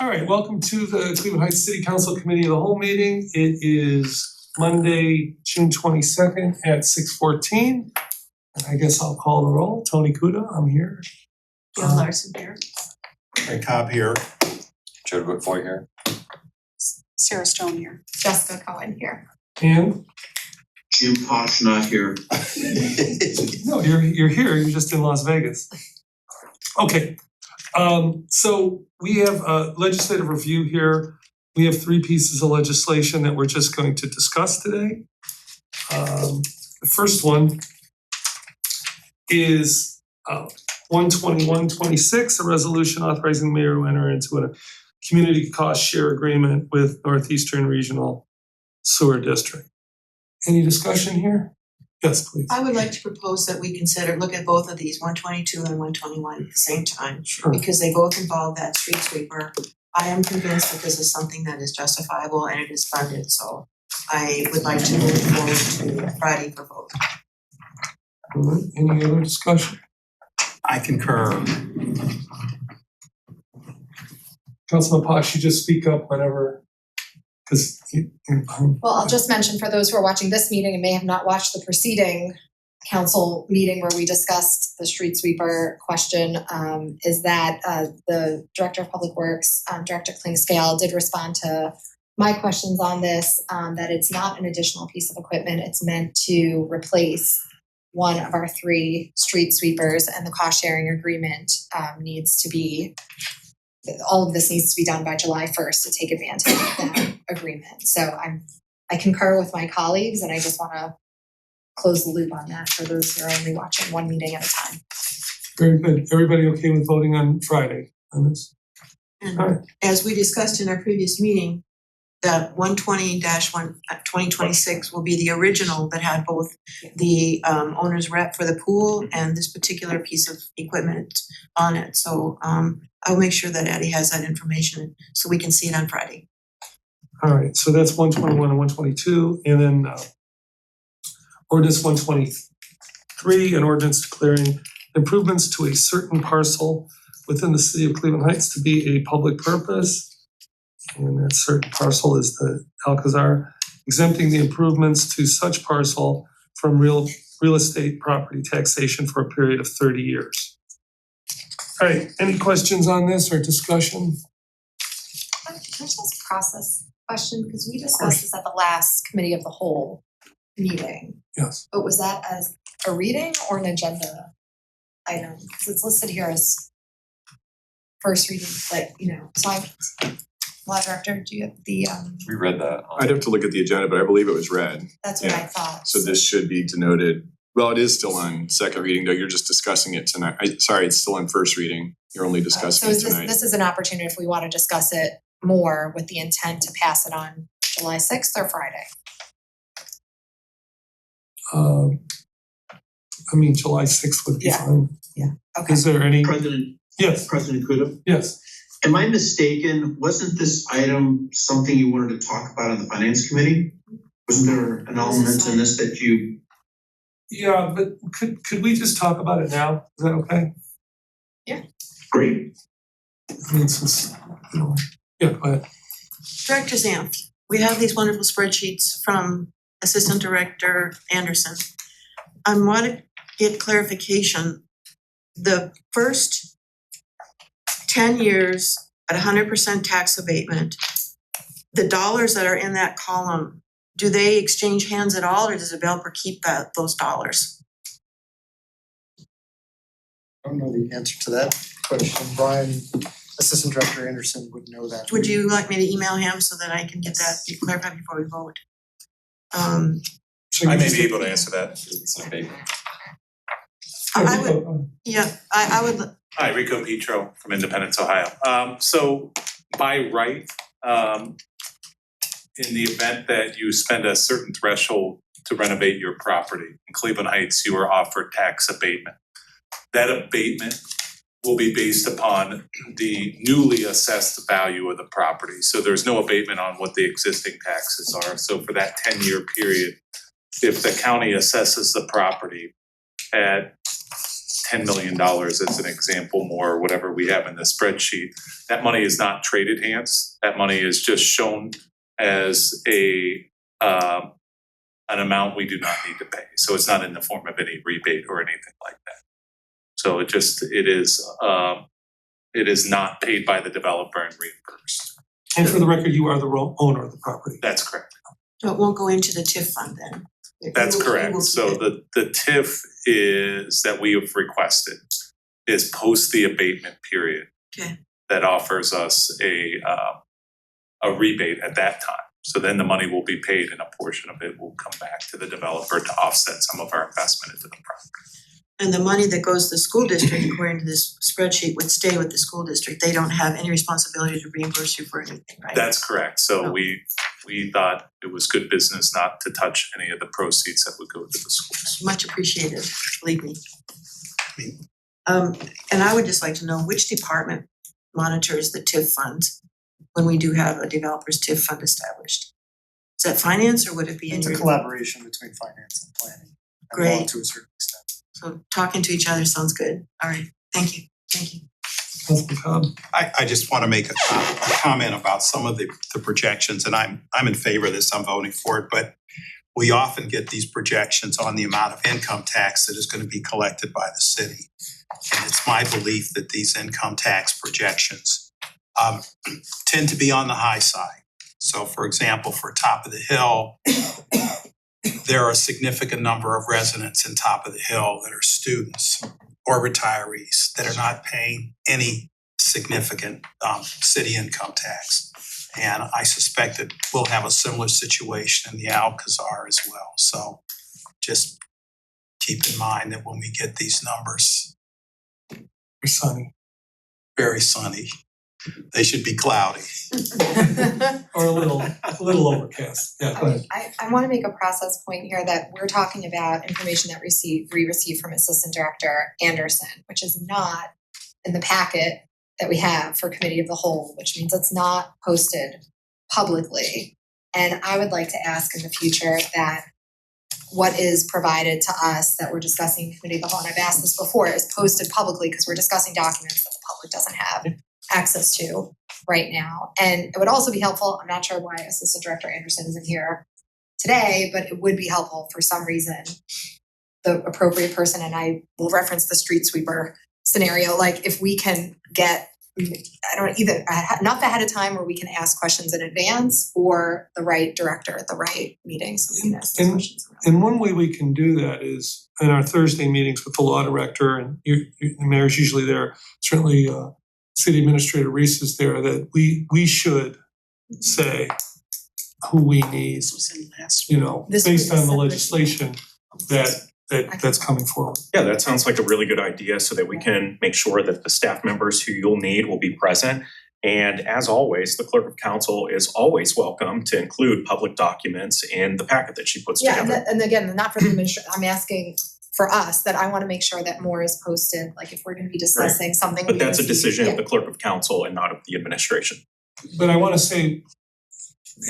All right, welcome to the Cleveland Heights City Council Committee of the Whole meeting. It is Monday, June 22nd at 6:14. And I guess I'll call the roll. Tony Kuda, I'm here. Jill Larson here. Frank Cobb here. Jared Whitfoy here. Sarah Stone here. Jessica Cohen here. And Jim Posh not here. no, you're here, you're just in Las Vegas. Okay, so we have a legislative review here. We have 3 pieces of legislation that we're just going to discuss today. The first one is 12126, a resolution authorizing the mayor to enter into a community cost share agreement with Northeastern Regional Sewer District. Any discussion here? Yes, please. I would like to propose that we look at both of these, 122 and 121 at the same time, Sure. because they both involve that street sweeper. I am convinced that this is something that is justifiable and it is funded, so I would like to move forward to Friday for vote. All right, any other discussion? I concur. Councilman Posh, you just speak up whenever, because Well, I'll just mention for those who are watching this meeting and may have not watched the preceding council meeting where we discussed the street sweeper question, is that the Director of Public Works, Director Klingscale, did respond to my questions on this, that it's not an additional piece of equipment. It's meant to replace one of our 3 street sweepers, and the cost sharing agreement needs to be, all of this needs to be done by July 1st to take advantage of that agreement. So I concur with my colleagues, and I just want to close the loop on that for those who are only watching one meeting at a time. very good. Everybody okay with voting on Friday on this? And All right. as we discussed in our previous meeting, that 120-2026 will be the original that had both the owner's rep for the pool and this particular piece of equipment on it. So I'll make sure that Eddie has that information so we can see it on Friday. All right, so that's 121 and 122, and then ordinance 123, an ordinance declaring improvements to a certain parcel within the city of Cleveland Heights to be a public purpose. And that certain parcel is the Alcazar, exempting the improvements to such parcel from real estate property taxation for a period of 30 years. All right, any questions on this or discussion? Can I just ask a process question? Because we discussed this at the last committee of the whole meeting. Yes. But was that as a reading or an agenda item? Because it's listed here as first reading, so Law Director, do you have the, We read that. I'd have to look at the agenda, but I believe it was read. that's what I Yeah. thought. So this should be denoted, well, it is still on second reading, though, you're just discussing it tonight. Sorry, it's still on first reading. You're only discussing it tonight. This is an opportunity if we want to discuss it more with the intent to pass it on July 6th or Friday. July 6th would be Yeah. fine. Okay. Is there any? President Yes, Kuda, yes. am I mistaken? Wasn't this item something you wanted to talk about on the finance committee? Wasn't there an element in this that you? Yeah, but could we just talk about it now? Is that okay? Great. Since, yeah, go ahead. Director Zamp, we have these wonderful spreadsheets from Assistant Director Anderson. I want to get clarification. The first 10 years at 100% tax abatement, the dollars that are in that column, do they exchange hands at all, or does the developer keep those dollars? I don't know the answer to that question. Brian, Assistant Director Anderson would know that. Would you like me to email him so that I can get that clarified before we vote? So I you may just- be able to answer that. It's an abatement. I would, yeah, I would, Hi, Rico Petro from Independence, Ohio. So by right, in the event that you spend a certain threshold to renovate your property in Cleveland Heights, you are offered tax abatement. That abatement will be based upon the newly assessed value of the property. So there's no abatement on what the existing taxes are. So for that 10-year period, if the county assesses the property at $10 million as an example more, whatever we have in the spreadsheet, that money is not traded hands. That money is just shown as an amount we do not need to pay. So it's not in the form of any rebate or anything like that. So it is not paid by the developer and reimbursed. And for the record, you are the owner of the property. That's correct. So it won't go into the TIF fund then? That's You will- you correct. will So keep it. the TIF is that we have requested is post the abatement period. Okay. That offers us a rebate at that time. So then the money will be paid and a portion of it will come back to the developer to offset some of our investment into the property. And the money that goes to the school district, according to this spreadsheet, would stay with the school district. They don't have any responsibility to reimburse you for anything, right? That's correct. So Oh. we thought it was good business not to touch any of the proceeds that would go to the schools. Much appreciated, believe me. And I would just like to know which department monitors the TIF funds when we do have a developer's TIF fund established? Is that finance or would it be in It's a your? collaboration between finance and planning. And law Great. to a certain extent. So talking to each other sounds good. All right, thank you. Councilman Cobb? I just want to make a comment about some of the projections, and I'm in favor of this, I'm voting for it, but we often get these projections on the amount of income tax that is going to be collected by the city. And it's my belief that these income tax projections tend to be on the high side. So for example, for Top of the Hill, there are a significant number of residents in Top of the Hill that are students or retirees that are not paying any significant city income tax. And I suspect that we'll have a similar situation in the Alcazar as well. So just keep in mind that when we get these numbers, Or Sunny? very sunny, they should be cloudy. Or a little overcast. Yeah, go ahead. I wanna make a process point here that we're talking about information that we received from Assistant Director Anderson, which is not in the packet that we have for Committee of the Whole, which means it's not posted publicly. And I would like to ask in the future that what is provided to us that we're discussing in Committee of the Whole, and I've asked this before, is posted publicly because we're discussing documents that the public doesn't have access to right now. And it would also be helpful, I'm not sure why Assistant Director Anderson isn't here today, but it would be helpful for some reason, the appropriate person, and I will reference the street sweeper scenario, like if we can get, I don't know, either enough ahead of time where we can ask questions in advance or the right director at the right meeting, so we can ask those questions. And one way we can do that is in our Thursday meetings with the law director, and the mayor's usually there, certainly City Administrator Reese is there, that we should say who we need, you know, This based was a on the separate- legislation that's coming forward. Yeah, that sounds like a really good idea so that we can make sure that the staff members who you'll need will be present. And as always, the clerk of council is always welcome to include public documents in the packet that she puts Yeah, together. and again, not for the administration, I'm asking for us, that I wanna make sure that more is posted, like if we're gonna be discussing something. But we that's a see- decision yeah. of the clerk of council and not of the administration. But I wanna say,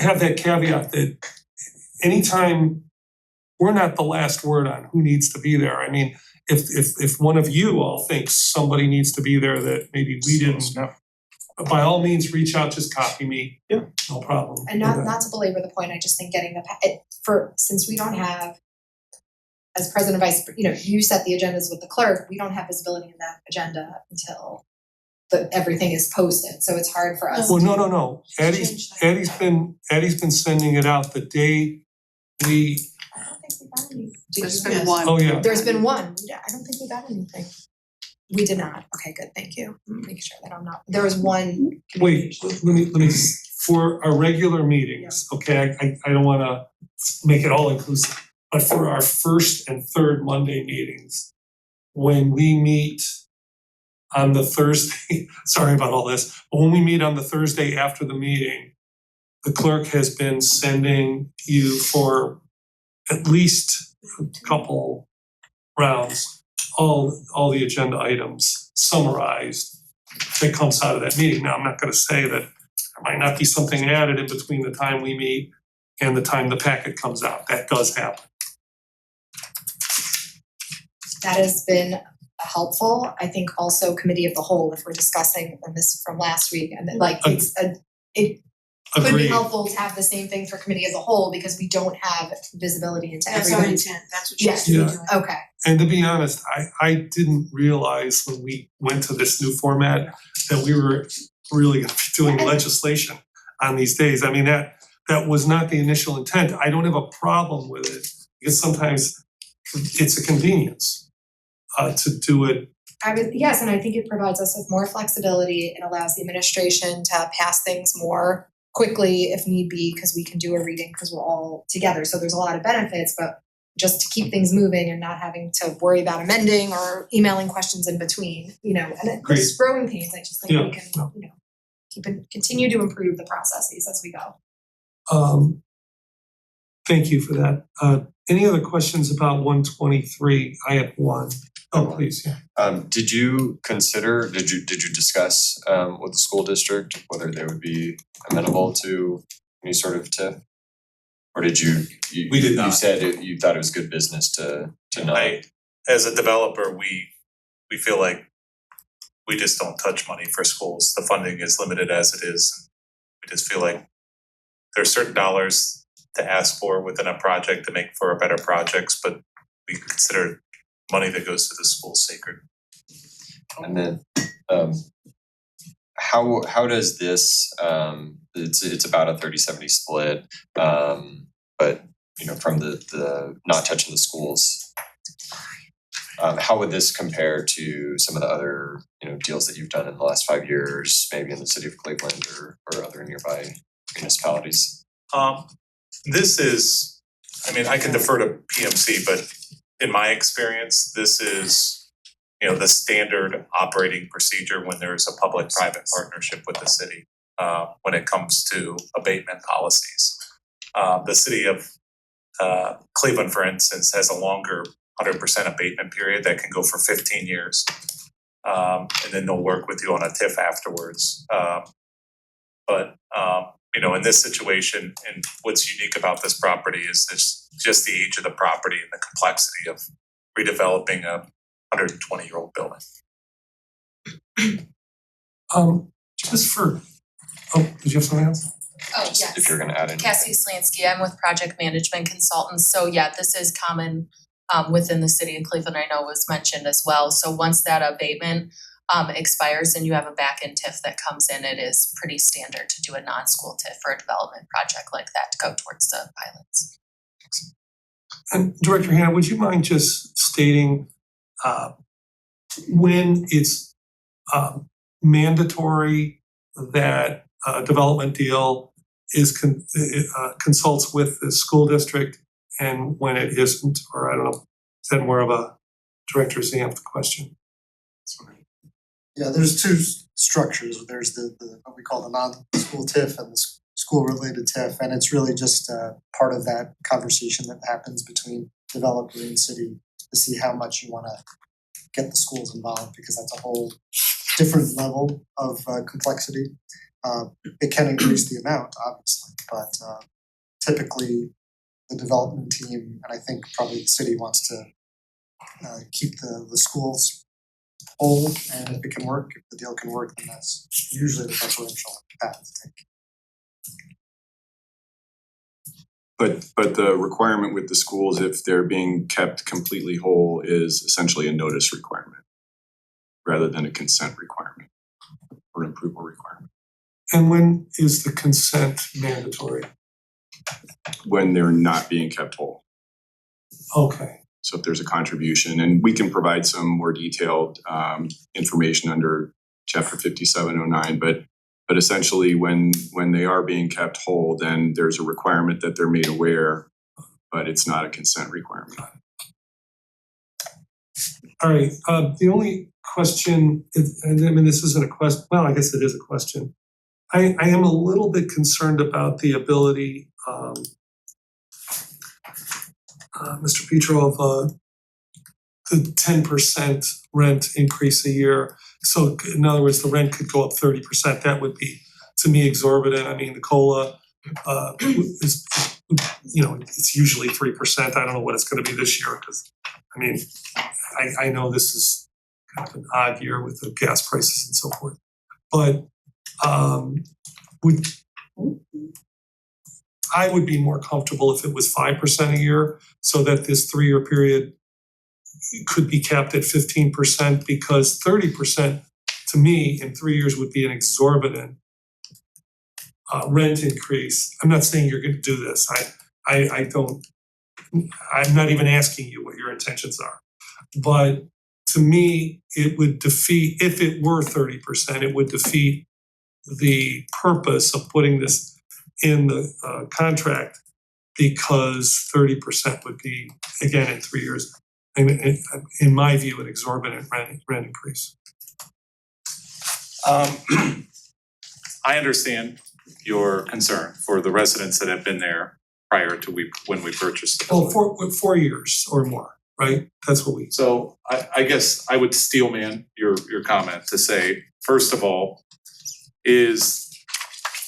have that caveat that anytime, we're not the last word on who needs to be there. I mean, if one of you all thinks somebody needs to be there that maybe we didn't, No. by all means, reach out, just copy me. Yeah. No problem. And not to belabor the point, I just think getting since we don't have, as president vice, you set the agendas with the clerk, we don't have visibility in that agenda until everything is posted, so it's hard for us. Well, no. Addie's been sending it out the day we, I don't think we got any. There's Did you? been one. oh yeah. There's been one, I don't think we got anything. We did not, okay, good, thank you, make sure that I'm not, there was one. Wait, let me, for our regular meetings, okay, I don't wanna make it all inclusive, but for our first and third Monday meetings, when we meet on the Thursday, sorry about all this, but when we meet on the Thursday after the meeting, the clerk has been sending you for at least a couple rounds, all the agenda items summarized that comes out of that meeting. Now, I'm not gonna say that there might not be something added in between the time we meet and the time the packet comes out. That does happen. That has been helpful. I think also committee of the whole, if we're discussing, and this from last week, and then like it could be Agreed. helpful to have the same thing for committee as a whole because we don't have visibility into That's our everybody's. intent, that's what she's Yeah. doing. Okay, And to be honest, I didn't realize when we went to this new format that we were really gonna be doing legislation on these days. I mean, that was not the initial intent. I don't have a problem with it because sometimes it's a convenience to do it. yes, and I think it provides us with more flexibility. It allows the administration to pass things more quickly if need be, because we can do a reading because we're all together. So there's a lot of benefits, but just to keep things moving and not having to worry about amending or emailing questions in between, and there's growing pains. I just think we Yeah. can, continue to improve the processes as we go. Thank you for that. Any other questions about 123? I have one. Oh, please, yeah. Did you discuss with the school district whether they would be amenable to any sort of TIF? Or did you We did not. You said you thought it was good business to not. As a developer, we feel like we just don't touch money for schools. The funding is limited as it is. We just feel like there are certain dollars to ask for within a project to make for a better projects, but we consider money that goes to the school sacred. And then how does this it's about a 30-70 split, but from the not touching the schools, how would this compare to some of the other deals that you've done in the last 5 years, maybe in the city of Cleveland or other nearby municipalities? This is, I can defer to PMC, but in my experience, this is, the standard operating procedure when there's a public-private partnership with the city, when it comes to abatement policies. The city of Cleveland, for instance, has a longer 100% abatement period that can go for 15 years. And then they'll work with you on a TIF afterwards. But in this situation, and what's unique about this property is just the age of the property and the complexity of redeveloping a 120-year-old building. Just for, did you have something else? Oh, Just yes. if you're gonna add anything. Cassie Slansky, I'm with Project Management Consultants. So yeah, this is common within the city of Cleveland, I know was mentioned as well. So once that abatement expires and you have a back-end TIF that comes in, it is pretty standard to do a non-school TIF for a development project like that to go towards the pilots. And Director Hannah, would you mind just stating when it's mandatory that a development deal is consults with the school district and when it isn't, or I don't know, is that more of a Director Zamp question? Yeah, there's two structures. There's the what we call the non-school TIF and the school-related TIF, and it's really just part of that conversation that happens between developer and city to see how much you want to get the schools involved, because that's a whole different level of complexity. It can increase the amount, obviously, but typically the development team, and I think probably the city, wants to keep the schools whole, and if it can work, if the deal can work, then that's usually the preferential path to take. But the requirement with the schools, if they're being kept completely whole, is essentially a notice requirement rather than a consent requirement or an approval requirement. And when is the consent mandatory? When they're not being kept whole. Okay. So if there's a contribution, and we can provide some more detailed information under chapter 5709, but essentially when they are being kept whole, then there's a requirement that they're made aware, but it's not a consent requirement. All right, the only question, and this isn't a question, well, I guess it is a question. I am a little bit concerned about the ability, Mr. Petrov, the 10% rent increase a year. So in other words, the rent could go up 30%. That would be, to me, exorbitant. I mean, the COLA is, it's usually 3%. I don't know what it's going to be this year because, I mean, I know this is kind of an odd year with the gas prices and so forth. But I would be more comfortable if it was 5% a year, so that this 3-year period could be capped at 15%, because 30% to me in 3 years would be an exorbitant rent increase. I'm not saying you're gonna do this. I'm not even asking you what your intentions are. But to me, it would defeat, if it were 30%, it would defeat the purpose of putting this in the contract, because 30% would be, again, in 3 years, in my view, an exorbitant rent increase. I understand your concern for the residents that have been there prior to when we purchased the building. Well, 4 years or more, right? That's what we. So I guess I would steelman your comment to say, first of all, is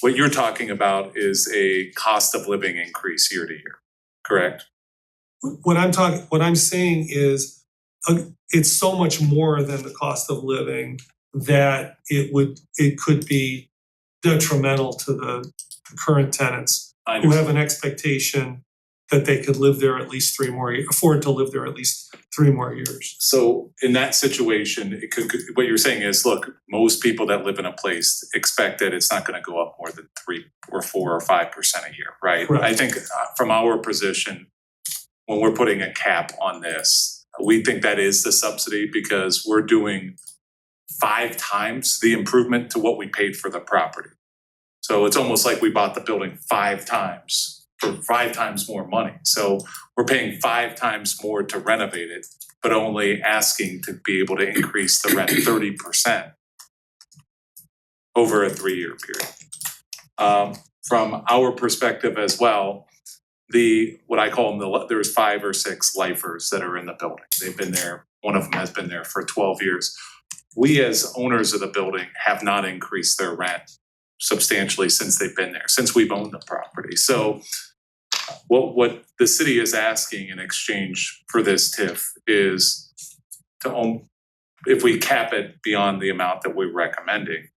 what you're talking about is a cost of living increase year to year, correct? What I'm saying is, it's so much more than the cost of living that it could be detrimental to the current tenants who have an expectation that they could live there at least 3 more years, afford to live there at least 3 more years. So in that situation, it could, what you're saying is, look, most people that live in a place expect that it's not gonna go up more than 3 or 4 or 5% a year, right? Correct. I think from our position, when we're putting a cap on this, we think that is the subsidy, because we're doing 5 times the improvement to what we paid for the property. So it's almost like we bought the building 5 times for 5 times more money. So we're paying 5 times more to renovate it, but only asking to be able to increase the rent 30% over a 3-year period. From our perspective as well, what I call them, there's 5 or 6 lifers that are in the building. They've been there, one of them has been there for 12 years. We as owners of the building have not increased their rent substantially since they've been there, since we've owned the property. So what the city is asking in exchange for this TIF is to own, if we cap it beyond the amount that we're recommending,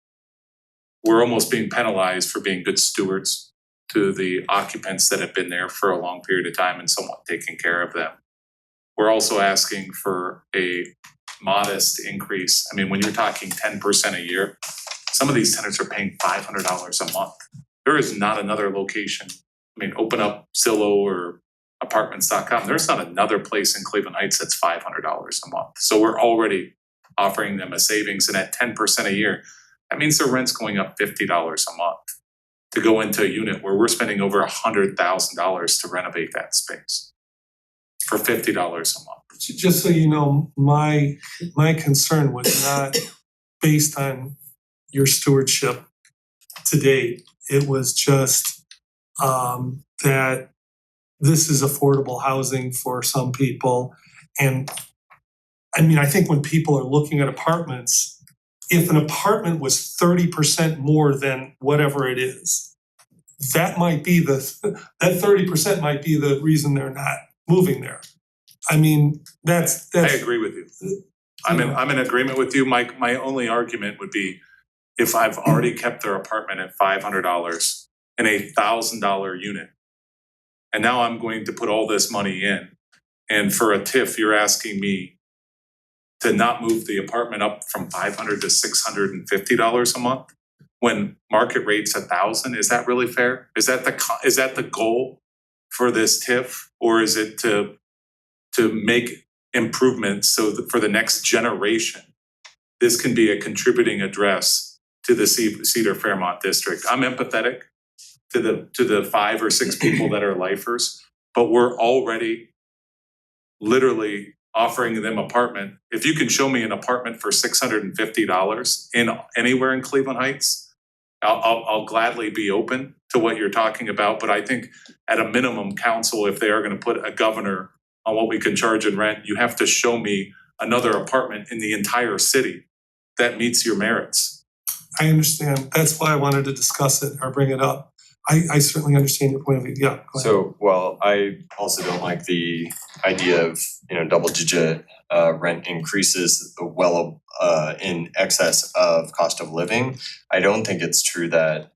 we're almost being penalized for being good stewards to the occupants that have been there for a long period of time and somewhat taking care of them. We're also asking for a modest increase. I mean, when you're talking 10% a year, some of these tenants are paying $500 a month. There is not another location. I mean, open up Zillow or apartments.com. There's not another place in Cleveland Heights that's $500 a month. So we're already offering them a savings, and at 10% a year, that means their rent's going up $50 a month to go into a unit where we're spending over $100,000 to renovate that space for $50 a month. Just so you know, my concern was not based on your stewardship to date. It was just that this is affordable housing for some people. And I mean, I think when people are looking at apartments, if an apartment was 30% more than whatever it is, that 30% might be the reason they're not moving there. I mean, that's. I agree with you. I'm in agreement with you. My only argument would be, if I've already kept their apartment at $500 in a $1,000 unit, and now I'm going to put all this money in, and for a TIF, you're asking me to not move the apartment up from $500 to $650 a month when market rate's $1,000, is that really fair? Is that the goal for this TIF, or is it to make improvements so that for the next generation, this can be a contributing address to the Cedar Fairmont district? I'm empathetic to the 5 or 6 people that are lifers, but we're already literally offering them apartment. If you can show me an apartment for $650 in anywhere in Cleveland Heights, I'll gladly be open to what you're talking about. But I think at a minimum, council, if they are going to put a governor on what we can charge in rent, you have to show me another apartment in the entire city that meets your merits. I understand. That's why I wanted to discuss it or bring it up. I certainly understand your point of view. Yeah, go ahead. So, well, I also don't like the idea of, double digit rent increases well in excess of cost of living. I don't think it's true that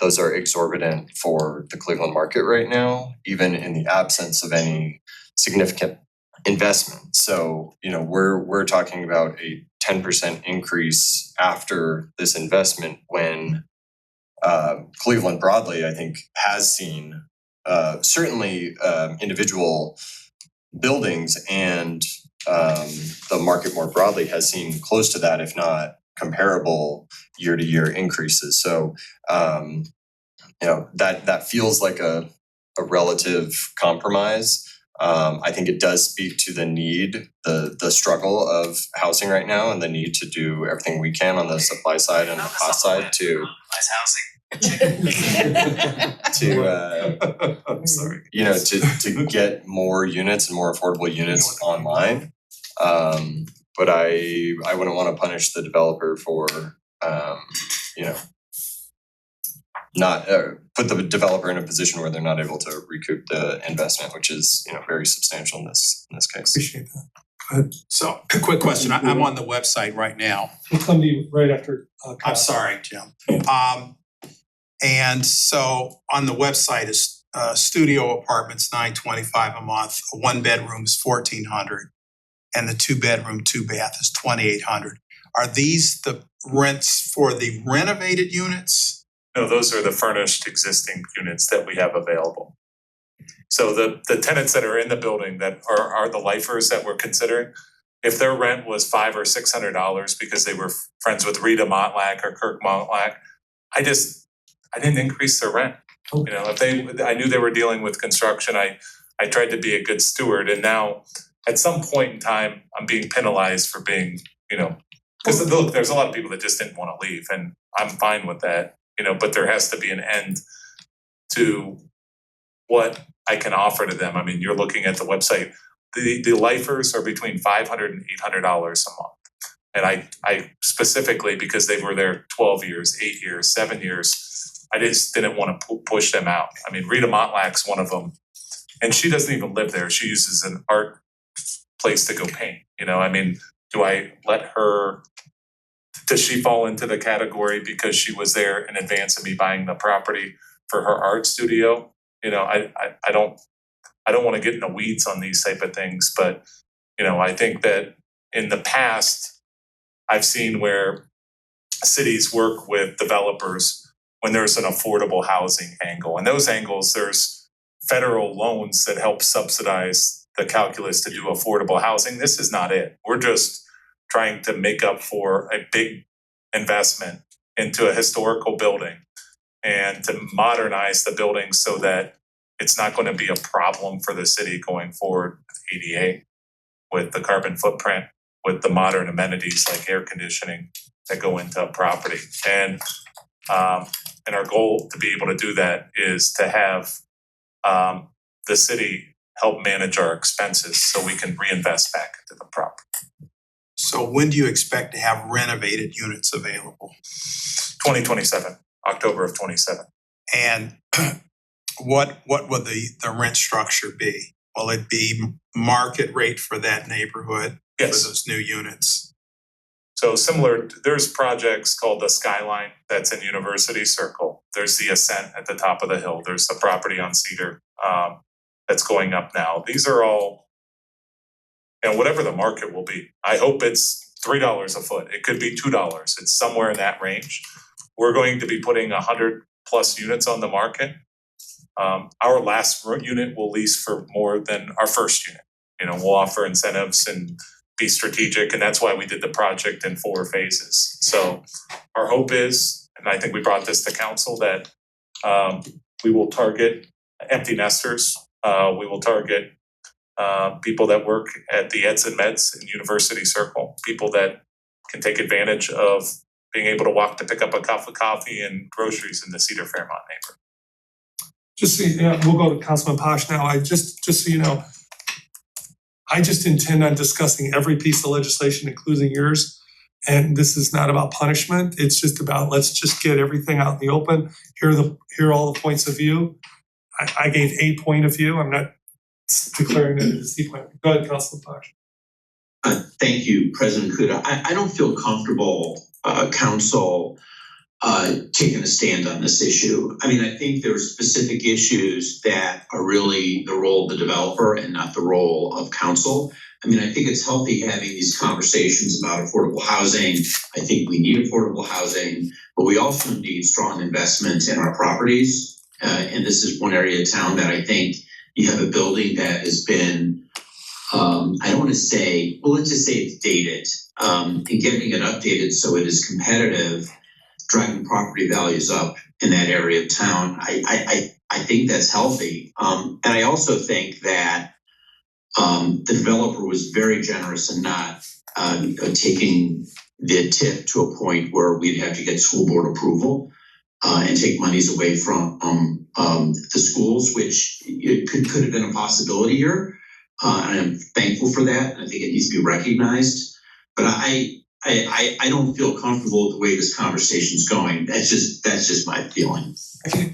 those are exorbitant for the Cleveland market right now, even in the absence of any significant investment. So, we're talking about a 10% increase after this investment when Cleveland broadly, I think, has seen certainly individual buildings and the market more broadly has seen close to that, if not comparable year-to-year increases. So, that feels like a relative compromise. I think it does speak to the need, the struggle of housing right now, and the need to do everything we can on the supply side and the cost side to I'm sorry. to get more units and more affordable units online. But I wouldn't want to punish the developer for not put the developer in a position where they're not able to recoup the investment, which is very substantial in this case. Appreciate that. So, a quick question, I'm on the website right now. We'll come to you right after. I'm sorry, Jim. And so on the website is studio apartments, $925 a month, a 1-bedroom is $1,400, and the 2-bedroom, 2-bath is $2,800. Are these the rents for the renovated units? No, those are the furnished existing units that we have available. So the tenants that are in the building that are the lifers that we're considering, if their rent was $500 or $600 because they were friends with Rita Montlack or Kirk Montlack, I didn't increase their rent. I knew they were dealing with construction, I tried to be a good steward, and now at some point in time, I'm being penalized for being, because look, there's a lot of people that just didn't want to leave, and I'm fine with that, but there has to be an end to what I can offer to them. I mean, you're looking at the website, the lifers are between $500 and $800 a month. And I specifically, because they were there 12 years, 8 years, 7 years, I just didn't want to push them out. I mean, Rita Montlack's one of them, and she doesn't even live there. She uses an art place to go paint. I mean, do I let her, does she fall into the category because she was there in advance of me buying the property for her art studio? I don't want to get in the weeds on these type of things, but I think that in the past, I've seen where cities work with developers when there's an affordable housing angle. And those angles, there's federal loans that help subsidize the calculus to do affordable housing. This is not it. We're just trying to make up for a big investment into a historical building and to modernize the building so that it's not going to be a problem for the city going forward with ADA, with the carbon footprint, with the modern amenities like air conditioning that go into a property. And our goal to be able to do that is to have the city help manage our expenses so we can reinvest back into the property. So when do you expect to have renovated units available? 2027, October of 27. And what will the rent structure be? Will it be market rate for that neighborhood? Yes. For those new units? So similar, there's projects called the Skyline that's in University Circle. There's the Ascent at the top of the hill. There's the property on Cedar that's going up now. These are all, whatever the market will be. I hope it's $3 a foot. It could be $2. It's somewhere in that range. We're going to be putting 100 plus units on the market. Our last unit will lease for more than our first unit. We'll offer incentives and be strategic, and that's why we did the project in 4 phases. So our hope is, and I think we brought this to council, that we will target empty nesters. We will target people that work at the Eds and Meds in University Circle, people that can take advantage of being able to walk to pick up a cup of coffee and groceries in the Cedar Fairmont neighborhood. Just so we'll go to Councilman Posh now. Just so you know, I just intend on discussing every piece of legislation, including yours. And this is not about punishment. It's just about, let's just get everything out in the open. Hear all the points of view. I gave a point of view. I'm not declaring it as a plan. Go ahead, Councilor Bosch. Thank you, President Kuda. I don't feel comfortable, council, taking a stand on this issue. I mean, I think there are specific issues that are really the role of the developer and not the role of council. I mean, I think it's healthy having these conversations about affordable housing. I think we need affordable housing, but we also need strong investment in our properties. And this is one area of town that I think you have a building that has been, I don't want to say, well, let's just say it's dated, and getting it updated so it is competitive, driving property values up in that area of town. I think that's healthy. And I also think that the developer was very generous in not taking the TIF to a point where we'd have to get school board approval and take monies away from the schools, which it could have been a possibility here. And I'm thankful for that. And I think it needs to be recognized. But I don't feel comfortable with the way this conversation's going. That's just my feeling.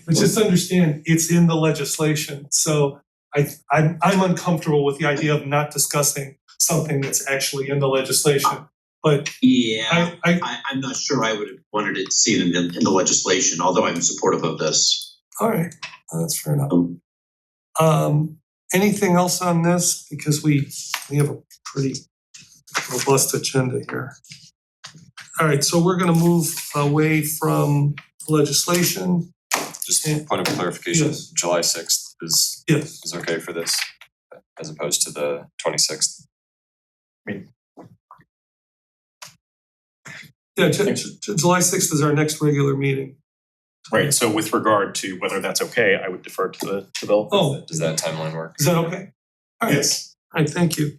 But just understand, it's in the legislation, so I'm uncomfortable with the idea of not discussing something that's actually in the legislation. But yeah, I'm not sure I would have wanted to see it in the legislation, although I'm supportive of this. all right, that's fair enough. Anything else on this? Because we have a pretty robust agenda here. All right, so we're gonna move away from legislation. Just point of clarification, Yes. July 6th is Yes, okay for this as opposed to the 26th. yeah, July 6th is our next regular meeting. Right, so with regard to whether that's okay, I would defer to the developer. Oh, Does that timeline work? is that okay? All right. Yes. All right, thank you.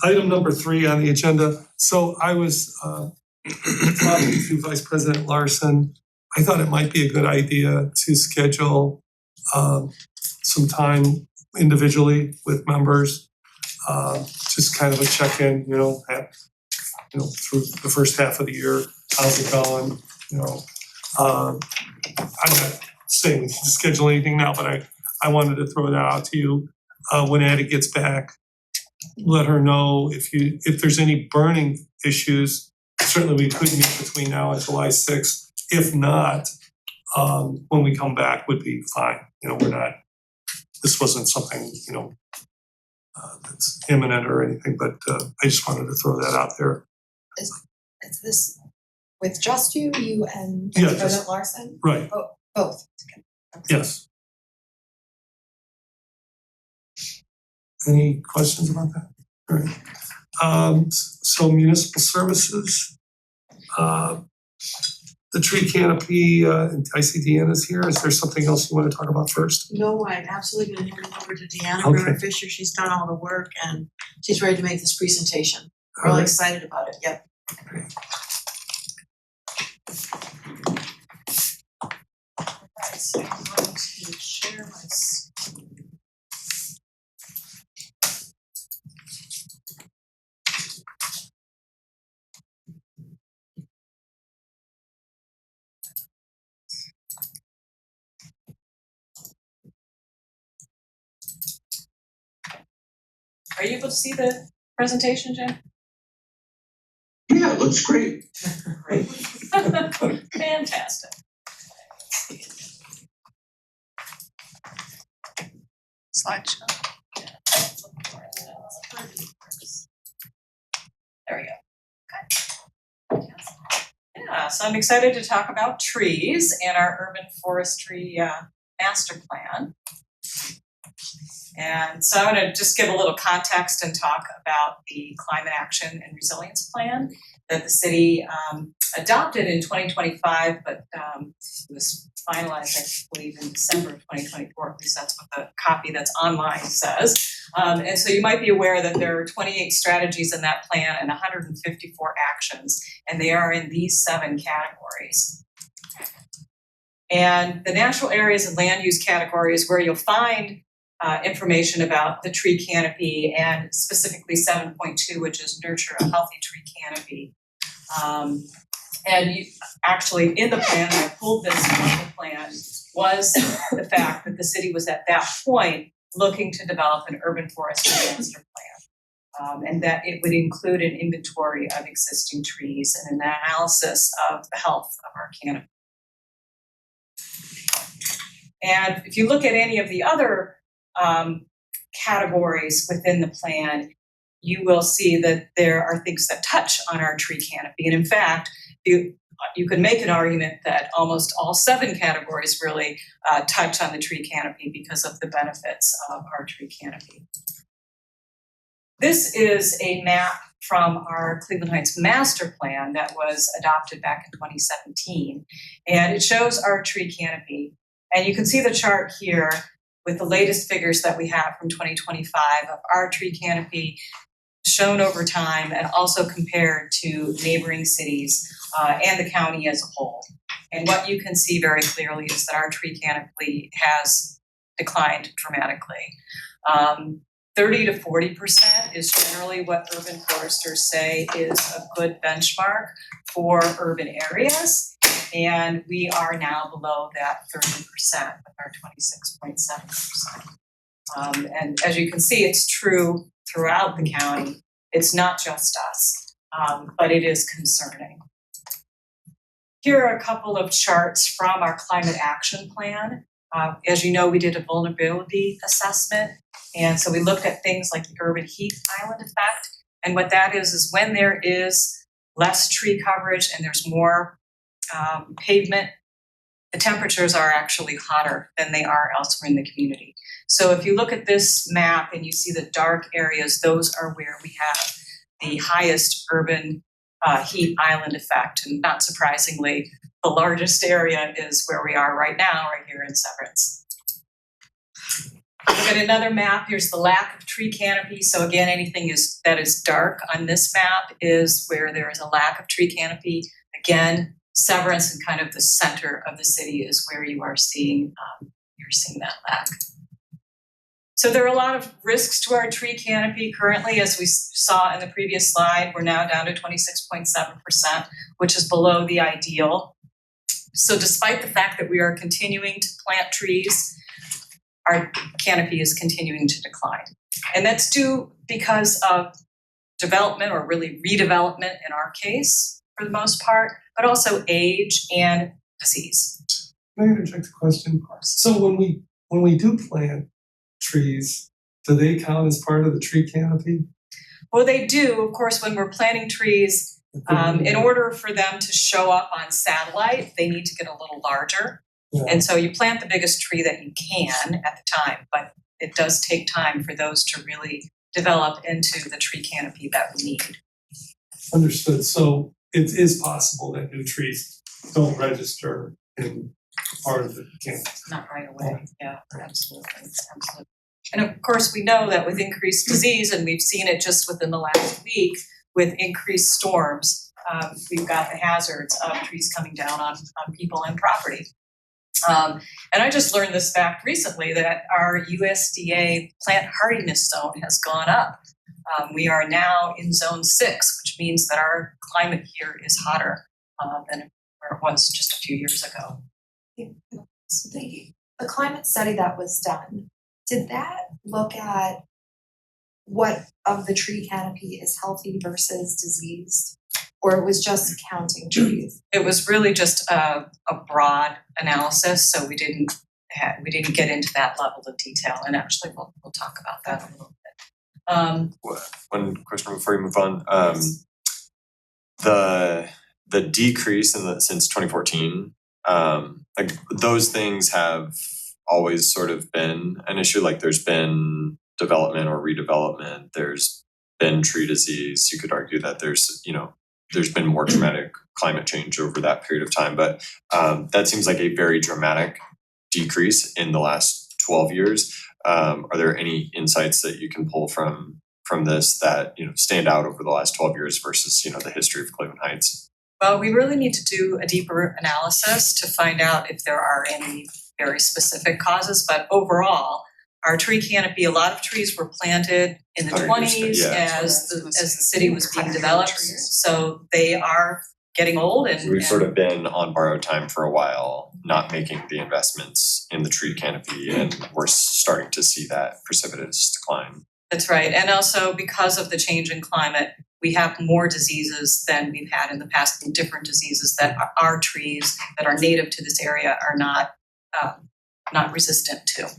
Item number 3 on the agenda. So I was talking to Vice President Larson. I thought it might be a good idea to schedule some time individually with members. Just kind of a check-in, through the first half of the year. How's it going? I'm not saying we can schedule anything now, but I wanted to throw that out to you. When Addie gets back, let her know if there's any burning issues. Certainly we could meet between now and July 6th. If not, when we come back would be fine. This wasn't something, that's imminent or anything, but I just wanted to throw that out there. Is this with just you and Yeah, President just- Larson? Right, Both. yes. Any questions about that? All right. So municipal services, the tree canopy, I see Deanna's here. Is there something else you want to talk about first? No, I'm absolutely gonna hand it over to Deanna Okay. Brewer Fisher. She's done all the work and she's ready to make this presentation. All Really right. excited about it, yep. Alright, so I'm going to share my screen. Are you able to see the presentation, Jim? Yeah, it looks great. Great. Fantastic. Slideshow. There we go. Okay. Yeah, so I'm excited to talk about trees and our urban forestry master plan. And so I'm gonna just give a little context and talk about the climate action and resilience plan that the city adopted in 2025, but was finalized, I believe, in December of 2024. At least that's what the copy that's online says. And so you might be aware that there are 28 strategies in that plan and 154 actions, and they are in these 7 categories. And the natural areas and land use category is where you'll find information about the tree canopy and specifically 7.2, which is nurture a healthy tree canopy. And you, actually in the plan, I pulled this from the plan, was the fact that the city was at that point looking to develop an urban forestry master plan. And that it would include an inventory of existing trees and an analysis of the health of our canopy. And if you look at any of the other categories within the plan, you will see that there are things that touch on our tree canopy. And in fact, you could make an argument that almost all 7 categories really touch on the tree canopy because of the benefits of our tree canopy. This is a map from our Cleveland Heights master plan that was adopted back in 2017. And it shows our tree canopy. And you can see the chart here with the latest figures that we have from 2025 of our tree canopy shown over time and also compared to neighboring cities and the county as a whole. And what you can see very clearly is that our tree canopy has declined dramatically. 30 to 40% is generally what urban foresters say is a good benchmark for urban areas. And we are now below that 30% with our 26.7%. And as you can see, it's true throughout the county. It's not just us, but it is concerning. Here are a couple of charts from our climate action plan. As you know, we did a vulnerability assessment. And so we looked at things like the urban heat island effect. And what that is when there is less tree coverage and there's more pavement, the temperatures are actually hotter than they are elsewhere in the community. So if you look at this map and you see the dark areas, those are where we have the highest urban heat island effect. And not surprisingly, the largest area is where we are right now, right here in Severance. Look at another map. Here's the lack of tree canopy. So again, anything that is dark on this map is where there is a lack of tree canopy. Again, Severance and kind of the center of the city is where you are seeing that lack. So there are a lot of risks to our tree canopy currently, as we saw in the previous slide. We're now down to 26.7%, which is below the ideal. So despite the fact that we are continuing to plant trees, our canopy is continuing to decline. And that's due because of development, or really redevelopment in our case, for the most part, but also age and disease. Can I interject a question? So when we do plant trees, do they count as part of the tree canopy? Well, they do, of course, when we're planting trees. In order for them to show up on satellite, they need to get a little larger. Yeah. And so you plant the biggest tree that you can at the time, but it does take time for those to really develop into the tree canopy that we need. Understood. So it is possible that new trees don't register in part of the canopy. Not right away. Yeah, absolutely. And of course, we know that with increased disease, and we've seen it just within the last week with increased storms, we've got the hazards of trees coming down on people and property. And I just learned this fact recently that our USDA plant hardiness zone has gone up. We are now in zone 6, which means that our climate here is hotter than where it was just a few years ago. So the climate study that was done, did that look at what of the tree canopy is healthy versus diseased? Or it was just counting trees? It was really just a broad analysis, so we didn't get into that level of detail. And actually, we'll talk about that a little bit. One question before we move on. The decrease since 2014, like those things have always sort of been an issue. Like there's been development or redevelopment. There's been tree disease. You could argue that there's been more dramatic climate change over that period of time, but that seems like a very dramatic decrease in the last 12 years. Are there any insights that you can pull from this that stand out over the last 12 years versus the history of Cleveland Heights? Well, we really need to do a deeper analysis to find out if there are any very specific causes, but overall, our tree canopy, a lot of trees were planted in the 20s as the city was being developed. So they are getting old and We've sort of been on borrowed time for a while, not making the investments in the tree canopy, and we're starting to see that precipitous decline. That's right. And also because of the change in climate, we have more diseases than we've had in the past, and different diseases that our trees that are native to this area are not resistant to.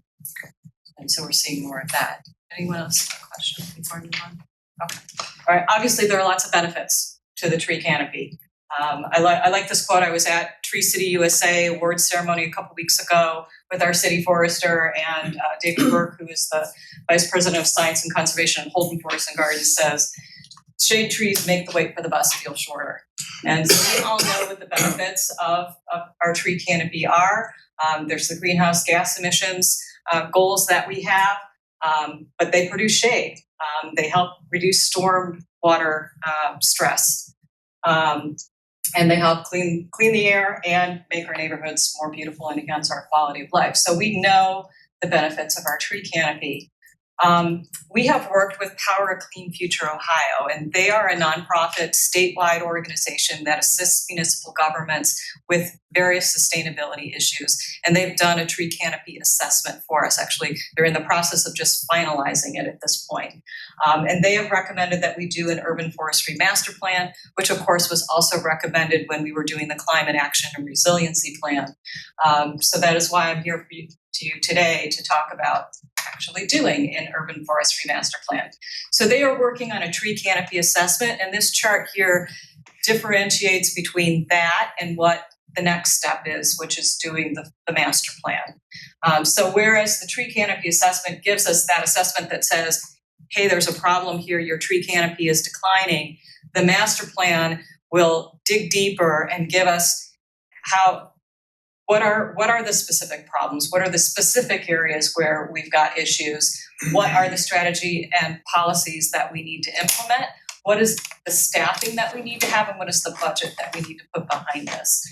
And so we're seeing more of that. Anyone else have a question before I move on? Okay. All right. Obviously, there are lots of benefits to the tree canopy. I like this quote. I was at Tree City USA award ceremony a couple weeks ago with our city forester, and David Burke, who is the Vice President of Science and Conservation at Holden Forest and Gardens, says, shade trees make the wait for the bus feel shorter. And so we all know what the benefits of our tree canopy are. There's the greenhouse gas emissions goals that we have, but they produce shade. They help reduce storm water stress. And they help clean the air and make our neighborhoods more beautiful and enhance our quality of life. So we know the benefits of our tree canopy. We have worked with Power a Clean Future Ohio, and they are a nonprofit statewide organization that assists municipal governments with various sustainability issues. And they've done a tree canopy assessment for us. Actually, they're in the process of just finalizing it at this point. And they have recommended that we do an urban forestry master plan, which of course was also recommended when we were doing the climate action and resiliency plan. So that is why I'm here for you today to talk about actually doing an urban forestry master plan. So they are working on a tree canopy assessment, and this chart here differentiates between that and what the next step is, which is doing the master plan. So whereas the tree canopy assessment gives us that assessment that says, hey, there's a problem here, your tree canopy is declining, the master plan will dig deeper and give us what are the specific problems? What are the specific areas where we've got issues? What are the strategy and policies that we need to implement? What is the staffing that we need to have, and what is the budget that we need to put behind this?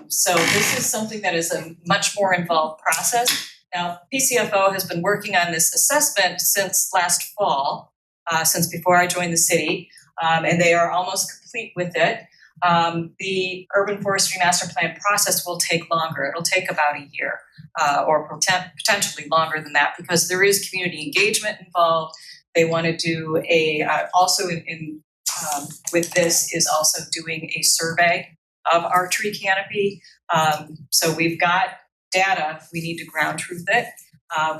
So this is something that is a much more involved process. Now, PCFO has been working on this assessment since last fall, since before I joined the city, and they are almost complete with it. The urban forestry master plan process will take longer. It'll take about a year, or potentially longer than that, because there is community engagement involved. They want to do also with this is also doing a survey of our tree canopy. So we've got data, we need to ground truth it.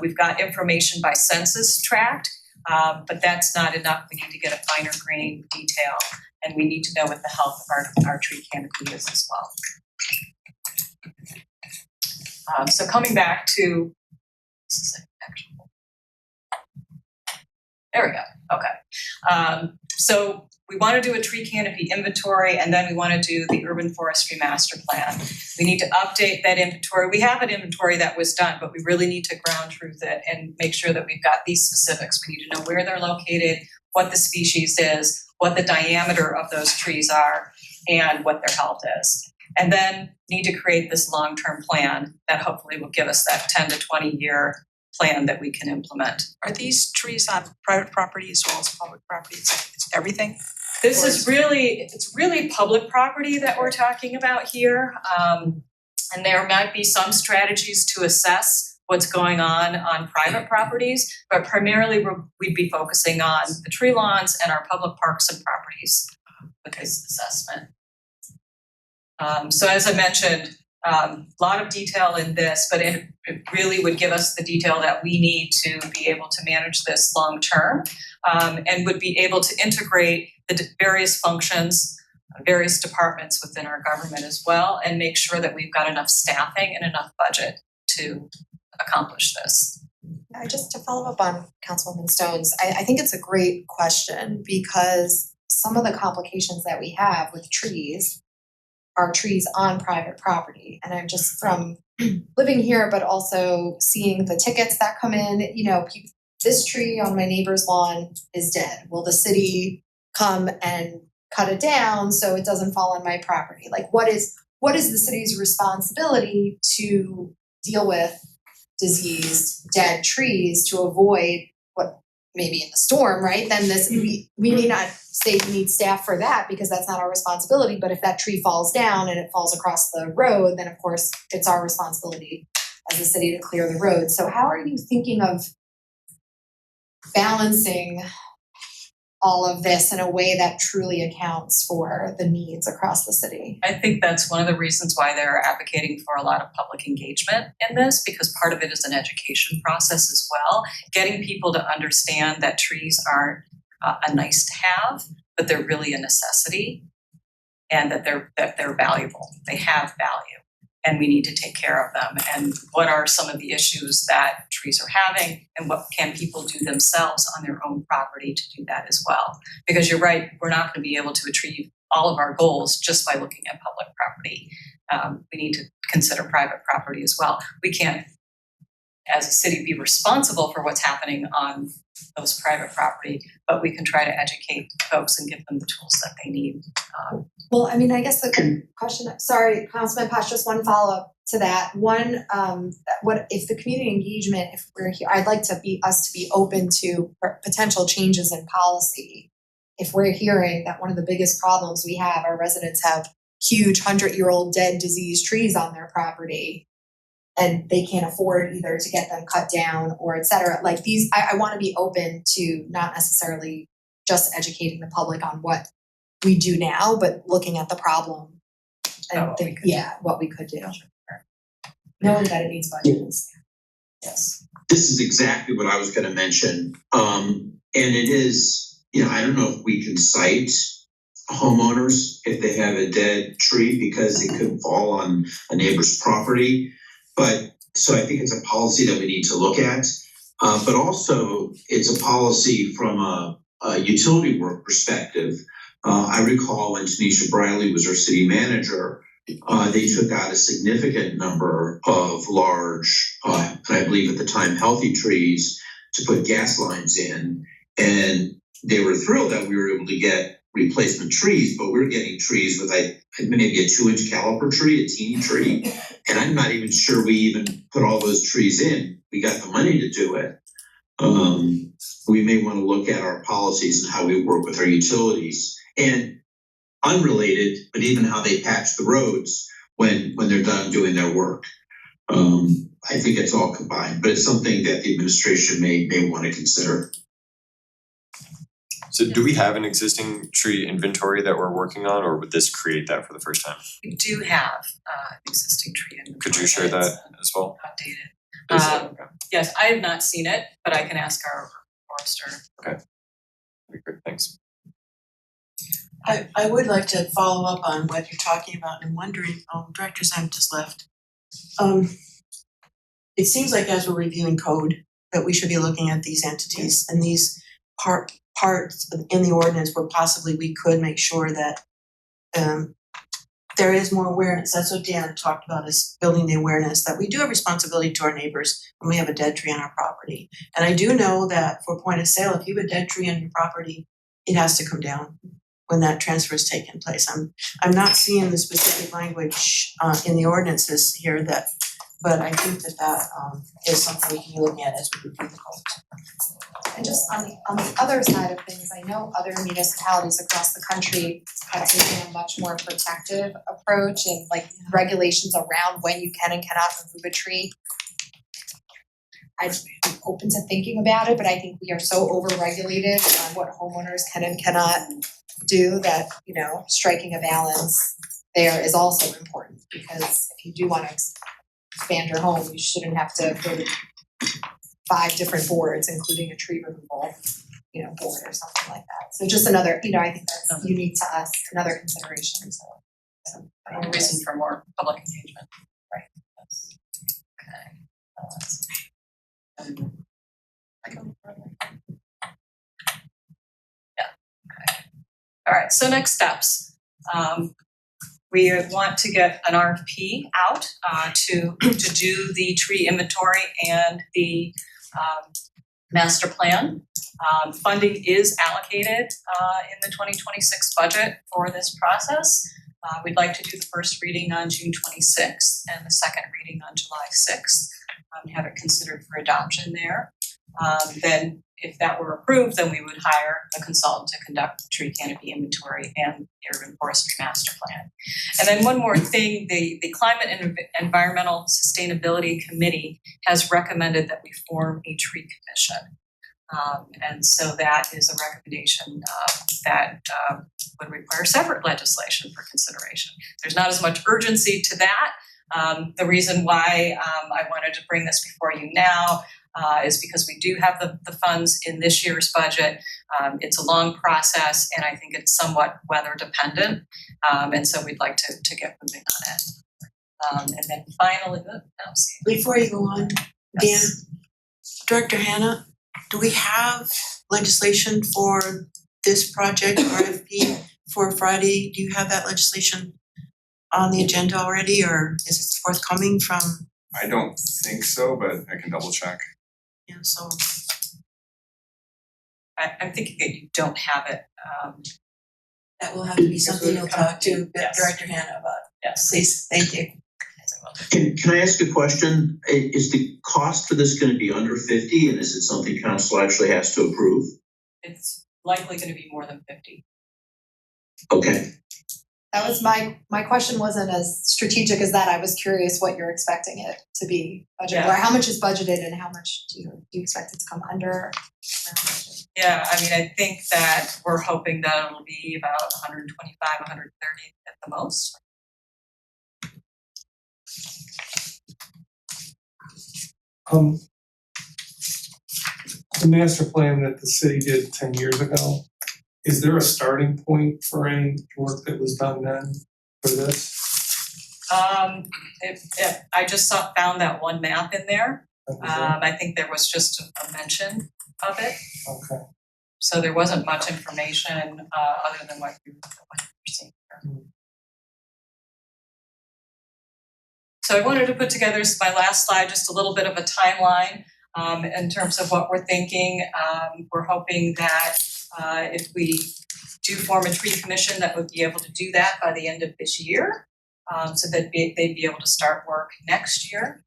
We've got information by census tract, but that's not enough. We need to get a finer grain detail, and we need to know what the health of our tree canopy is as well. So coming back to, there we go, okay. So we want to do a tree canopy inventory, and then we want to do the urban forestry master plan. We need to update that inventory. We have an inventory that was done, but we really need to ground truth it and make sure that we've got these specifics. We need to know where they're located, what the species is, what the diameter of those trees are, and what their health is. And then need to create this long-term plan that hopefully will give us that 10 to 20 year plan that we can implement. Are these trees on private property as well as public property? It's everything? This is really public property that we're talking about here. And there might be some strategies to assess what's going on private properties, but primarily we'd be focusing on the tree lawns and our public parks and properties with this assessment. So as I mentioned, a lot of detail in this, but it really would give us the detail that we need to be able to manage this long term, and would be able to integrate the various functions, various departments within our government as well, and make sure that we've got enough staffing and enough budget to accomplish this. Just to follow up on Councilwoman Stone's, I think it's a great question, because some of the complications that we have with trees are trees on private property. And I'm just from living here, but also seeing the tickets that come in, this tree on my neighbor's lawn is dead. Will the city come and cut it down so it doesn't fall on my property? Like, what is the city's responsibility to deal with diseased, dead trees to avoid what maybe in the storm, right? Then we may not say we need staff for that because that's not our responsibility, but if that tree falls down and it falls across the road, then of course it's our responsibility as a city to clear the road. So how are you thinking of balancing all of this in a way that truly accounts for the needs across the city? I think that's one of the reasons why they're advocating for a lot of public engagement in this, because part of it is an education process as well. Getting people to understand that trees aren't a nice to have, but they're really a necessity, and that they're valuable. They have value, and we need to take care of them. And what are some of the issues that trees are having, and what can people do themselves on their own property to do that as well? Because you're right, we're not going to be able to achieve all of our goals just by looking at public property. We need to consider private property as well. We can't, as a city, be responsible for what's happening on those private property, but we can try to educate folks and give them the tools that they need. Well, I mean, I guess the question, sorry, Councilman Pash, just one follow-up to that. One, what if the community engagement, if we're here, I'd like us to be open to potential changes in policy. If we're hearing that one of the biggest problems we have, our residents have huge 100-year-old dead diseased trees on their property, and they can't afford either to get them cut down or et cetera. Like these, I want to be open to not necessarily just educating the public on what we do now, but looking at the problem and what we could do. Knowing that it needs budgets. Yes. This is exactly what I was gonna mention. And it is, I don't know if we can cite homeowners if they have a dead tree because it could fall on a neighbor's property. But so I think it's a policy that we need to look at. But also it's a policy from a utility work perspective. I recall when Tanisha Briley was our city manager, they took out a significant number of large, and I believe at the time, healthy trees to put gas lines in. And they were thrilled that we were able to get replacement trees, but we're getting trees with maybe a 2-inch caliper tree, a teeny tree. And I'm not even sure we even put all those trees in. We got the money to do it. We may want to look at our policies and how we work with our utilities. And unrelated, but even how they patch the roads when they're done doing their work. I think it's all combined, but it's something that the administration may want to consider. So do we have an existing tree inventory that we're working on, or would this create that for the first time? We do have existing tree inventory. Could you share that as well? Updated. Okay. Yes, I have not seen it, but I can ask our forester. Okay. Great, thanks. I would like to follow up on what you're talking about and wondering, Director Sam just left. It seems like as we're reviewing code that we should be looking at these entities and these parts in the ordinance where possibly we could make sure that there is more awareness. That's what Dan talked about, is building the awareness that we do have responsibility to our neighbors when we have a dead tree on our property. And I do know that for point of sale, if you have a dead tree on your property, it has to come down when that transfer is taking place. I'm not seeing the specific language in the ordinances here but I think that is something we can be looking at as we review the code. And just on the other side of things, I know other municipalities across the country have taken a much more protective approach and like regulations around when you can and cannot remove a tree. I'd be open to thinking about it, but I think we are so over-regulated on what homeowners can and cannot do that, striking a balance there is also important, because if you do want to expand your home, you shouldn't have to go to 5 different boards, including a tree removal, board or something like that. So just another, I think that's unique to us, another consideration, so. A reason for more public engagement. Right. All right, so next steps. We want to get an RFP out to do the tree inventory and the master plan. Funding is allocated in the 2026 budget for this process. We'd like to do the first reading on June 26th and the second reading on July 6th. Have it considered for adoption there. then if that were approved, then we would hire a consultant to conduct the tree canopy inventory and the urban forestry master plan. And then one more thing, the Climate and Environmental Sustainability Committee has recommended that we form a tree commission. And so that is a recommendation that would require separate legislation for consideration. There's not as much urgency to that. The reason why I wanted to bring this before you now is because we do have the funds in this year's budget. It's a long process, and I think it's somewhat weather dependent, and so we'd like to get moving on it. And then finally, Before you go on, Dan, Director Hannah, do we have legislation for this project, RFP, for Friday? Do you have that legislation on the agenda already, or is it forthcoming from? I don't think so, but I can double check. Yeah, so I'm thinking that you don't have it. that will have to be something you'll talk to Yes. Director Hannah about. Yes. Please, thank you. Can I ask a question? Is the cost for this gonna be under 50, and is it something council actually has to approve? It's likely gonna be more than 50. Okay, That was my question wasn't as strategic as that. I was curious what you're expecting it to be budgeted, or how much is budgeted and how much do you expect it to come under? Around budget? Yeah, I mean, I think that we're hoping that it'll be about 125, 130 at the most. The master plan that the city did 10 years ago, is there a starting point for any work that was done then for this? If I just found that one map in there. Okay. I think there was just a mention of it, Okay. so there wasn't much information other than what you're seeing here. So I wanted to put together my last slide, just a little bit of a timeline in terms of what we're thinking. We're hoping that if we do form a tree commission, that would be able to do that by the end of this year, so that they'd be able to start work next year.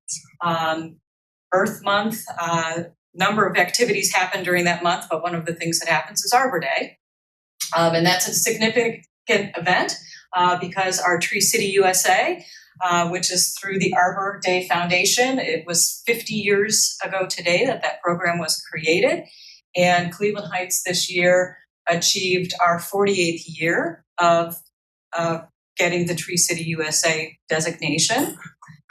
Earth Month, number of activities happen during that month, but one of the things that happens is Arbor Day. And that's a significant event because our Tree City USA, which is through the Arbor Day Foundation, it was 50 years ago today that program was created. And Cleveland Heights this year achieved our 48th year of getting the Tree City USA designation.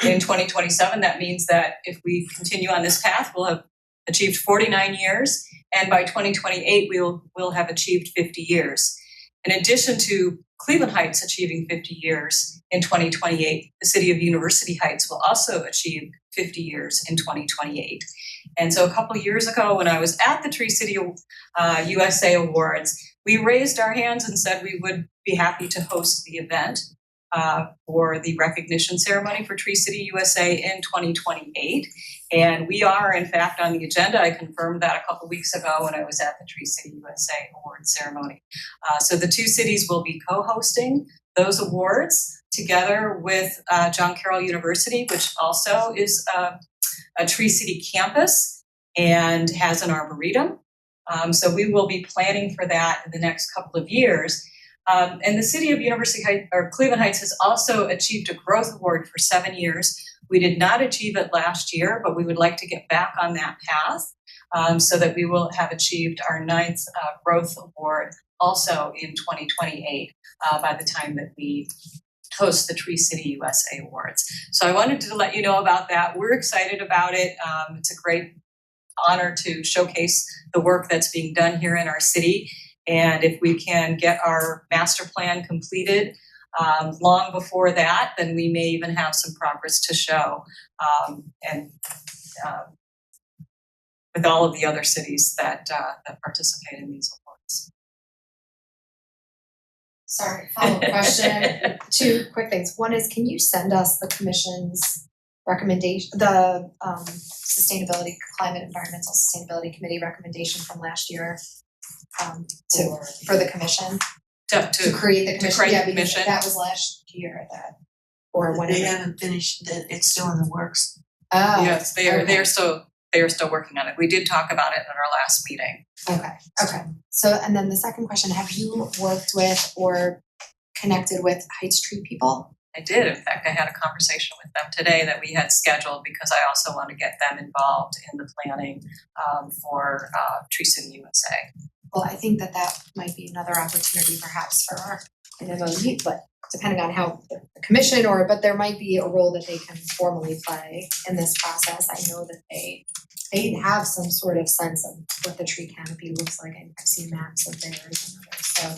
In 2027, that means that if we continue on this path, we'll have achieved 49 years, and by 2028, we'll have achieved 50 years. In addition to Cleveland Heights achieving 50 years in 2028, the city of University Heights will also achieve 50 years in 2028. And so a couple of years ago, when I was at the Tree City USA Awards, we raised our hands and said we would be happy to host the event for the recognition ceremony for Tree City USA in 2028. And we are, in fact, on the agenda. I confirmed that a couple of weeks ago when I was at the Tree City USA Awards ceremony. So the two cities will be co-hosting those awards together with John Carroll University, which also is a Tree City campus and has an arboretum. So we will be planning for that in the next couple of years. And the city of University Heights, or Cleveland Heights, has also achieved a growth award for 7 years. We did not achieve it last year, but we would like to get back on that path so that we will have achieved our 9th growth award also in 2028 by the time that we host the Tree City USA Awards. So I wanted to let you know about that. We're excited about it. It's a great honor to showcase the work that's being done here in our city. And if we can get our master plan completed long before that, then we may even have some progress to show. And with all of the other cities that participate in these awards. Sorry, follow-up question. Two quick things. One is, can you send us the commission's recommendation, the Sustainability, Climate, Environmental Sustainability Committee recommendation from last year for the commission? To create the commission? create Yeah, the because commission. that was last year that, or They whenever. haven't finished, it's still in the works. Oh, Yes, they are okay. so they are still working on it. We did talk about it in our last meeting. Okay. So, and then the second question, have you worked with or connected with Heights Tree people? I did, in fact, I had a conversation with them today that we had scheduled because I also want to get them involved in the planning for Tree City USA. Well, I think that might be another opportunity perhaps for an MOU, but depending on how the commission but there might be a role that they can formally play in this process. I know that they have some sort of sense of what the tree canopy looks like. I've seen maps of theirs and others, so.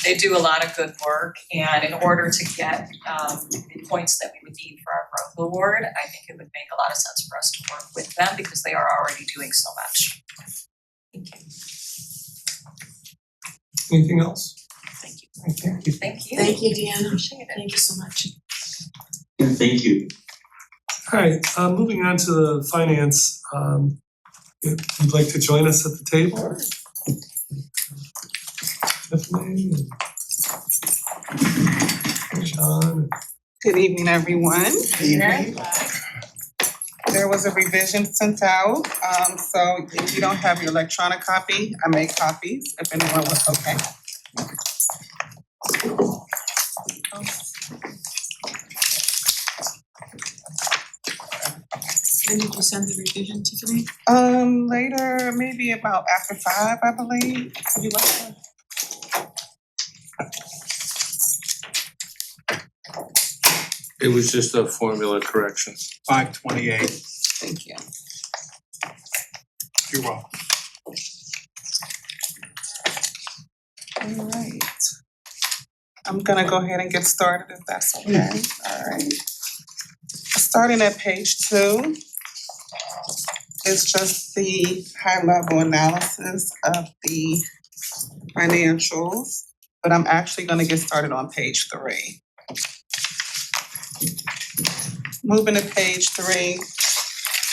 They do a lot of good work, and in order to get the points that we would need for our growth award, I think it would make a lot of sense for us to work with them because they are already doing so much. Thank you. Anything else? Thank you. Thank you. Thank you. Thank you, Deanna. Appreciate it. Thank you so much. Yeah, thank you. All right, moving on to the finance, if you'd like to join us at the table. Tiffany and John. Good evening, everyone. There was a revision sent out, so if you don't have your electronic copy, I made copies, if anyone was okay. When did you send the revision, Tiffany? Later, maybe about after 5, I believe. Would you like to? It was just a formula correction. 528. Thank you. You're welcome. All right. I'm gonna go ahead and get started if that's okay. All right. Starting at page 2, it's just the high-level analysis of the financials, but I'm actually gonna get started on page 3. Moving to page 3,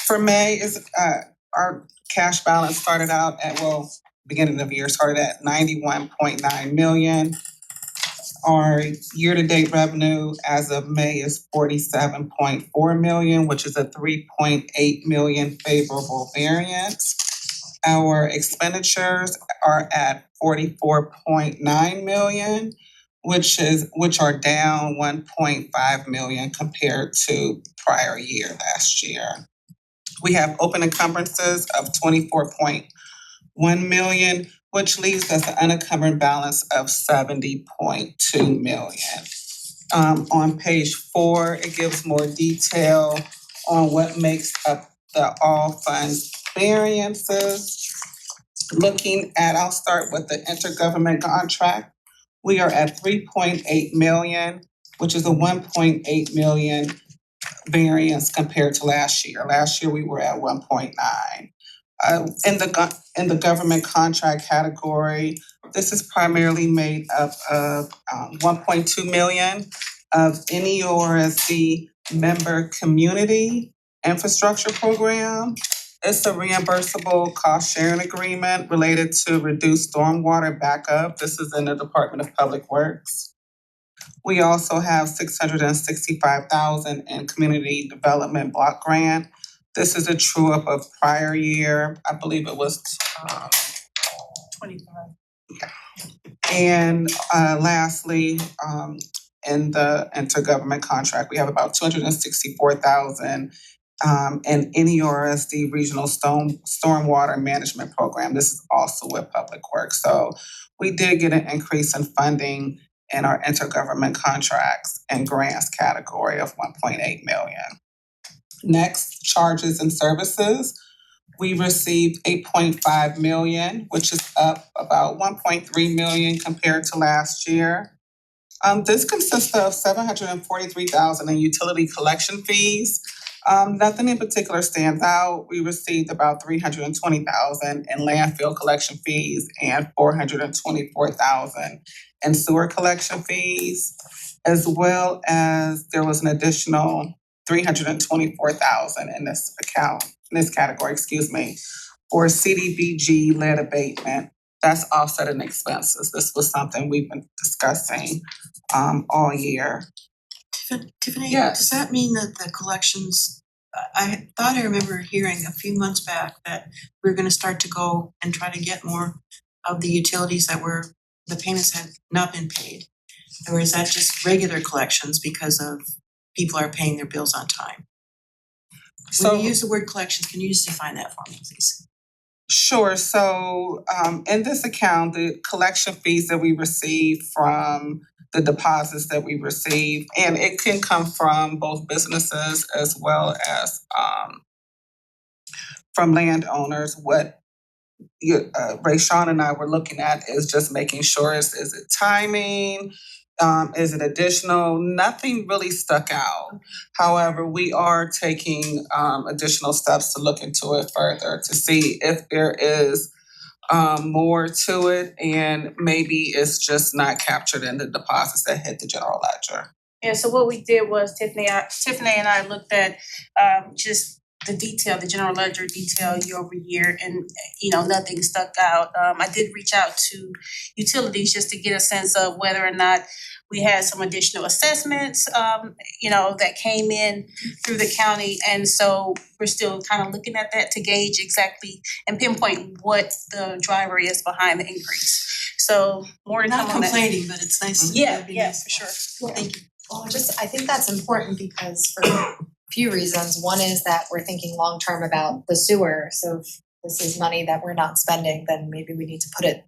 for May is our cash balance started out at, beginning of the year started at 91.9 million. Our year-to-date revenue as of May is 47.4 million, which is a 3.8 million favorable variance. Our expenditures are at 44.9 million, which are down 1.5 million compared to prior year last year. We have open encumbrances of 24.1 million, which leaves us an unencumbered balance of 70.2 million. On page 4, it gives more detail on what makes up the all funds variances. I'll start with the intergovernment contract. We are at 3.8 million, which is a 1.8 million variance compared to last year. Last year, we were at 1.9. In the government contract category, this is primarily made up of 1.2 million of NEORSD member community infrastructure program. It's a reimbursable cost sharing agreement related to reduced stormwater backup. This is in the Department of Public Works. We also have $665,000 in community development block grant. This is a true up of prior year. I believe it was 25. And lastly, in the intergovernment contract, we have about $264,000 in NEORSD Regional Stormwater Management Program. This is also with Public Works. So we did get an increase in funding in our intergovernment contracts and grants category of 1.8 million. Next, charges and services. We received 8.5 million, which is up about 1.3 million compared to last year. This consists of 743,000 in utility collection fees. Nothing in particular stands out. We received about 320,000 in landfill collection fees and 424,000 in sewer collection fees, as well as there was an additional 324,000 in this category, for CDBG lead abatement. That's offsetting expenses. This was something we've been discussing all year. Tiffany, Yes. does that mean that the collections I thought I remember hearing a few months back that we were gonna start to go and try to get more of the utilities that were, the payments had not been paid. Or is that just regular collections because of people are paying their bills on time? When So you use the word collections, can you just define that for me, please? sure, so in this account, the collection fees that we receive from the deposits that we receive, and it can come from both businesses as well as from landowners. What Rayshawn and I were looking at is just making sure is it timing? Is it additional? Nothing really stuck out. However, we are taking additional steps to look into it further to see if there is more to it and maybe it's just not captured in the deposits that hit the general ledger. Yeah, so what we did was Tiffany and I looked at just the detail, the general ledger detail year over year, and nothing stuck out. I did reach out to utilities just to get a sense of whether or not we had some additional assessments that came in through the county, and so we're still kind of looking at that to gauge exactly and pinpoint what the driver is behind the increase. So more to come Not on that. complaining, but it's nice to be nice. For sure. Thank you. Well, I think that's important because for a few reasons. One is that we're thinking long-term about the sewer. So if this is money that we're not spending, then maybe we need to put it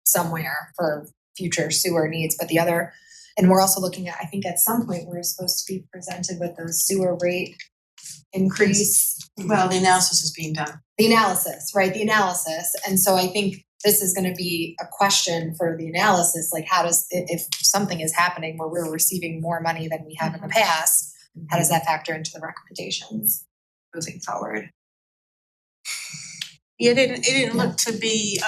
somewhere for future sewer needs. But the other, and we're also looking at, I think at some point, we're supposed to be presented with the sewer rate increase. Well, the analysis is being done. The analysis, right, the analysis. And so I think this is gonna be a question for the analysis, like how does, if something is happening where we're receiving more money than we have in the past, how does that factor into the recommendations moving forward? Yeah, it didn't look to be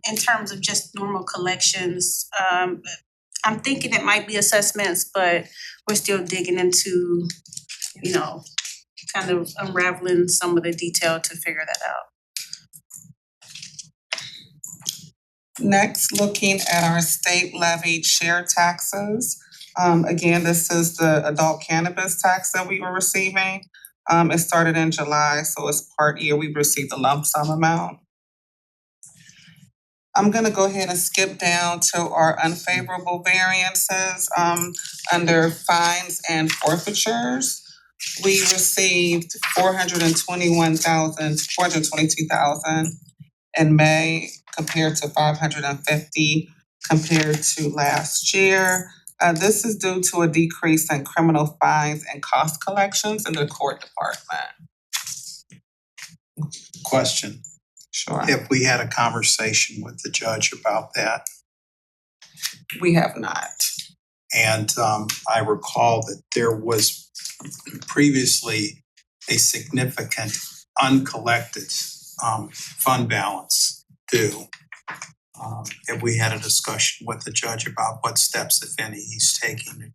in terms of just normal collections. I'm thinking it might be assessments, but we're still digging into, kind of unraveling some of the detail to figure that out. Next, looking at our state levied share taxes. Again, this is the adult cannabis tax that we were receiving. It started in July, so it's part year. We received a lump sum amount. I'm gonna go ahead and skip down to our unfavorable variances under fines and forfeitures. We received $422,000 in May compared to $550 compared to last year. This is due to a decrease in criminal fines and cost collections in the court department. Question, Sure. have we had a conversation with the judge about that? We have not. And I recall that there was previously a significant uncollected fund balance due. Have we had a discussion with the judge about what steps, if any, he's taking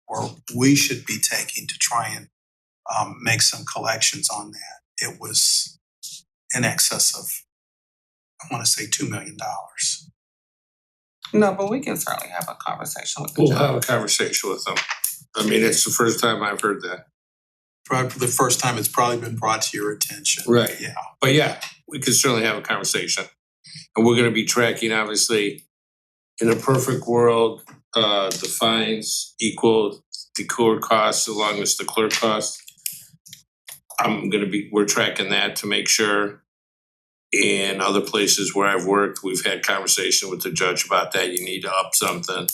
or we should be taking to try and make some collections on that? It was in excess of, I want to say, $2 million. No, but we can certainly have a conversation with the We'll judge. have a conversation with them. I mean, it's the first time I've heard that. Probably for the first time, it's probably been brought to your attention. Right. Yeah. But yeah, we could certainly have a conversation. And we're gonna be tracking, obviously, in a perfect world, the fines equal the court costs along with the clerk costs. We're tracking that to make sure. In other places where I've worked, we've had conversation with the judge about that. You need to up something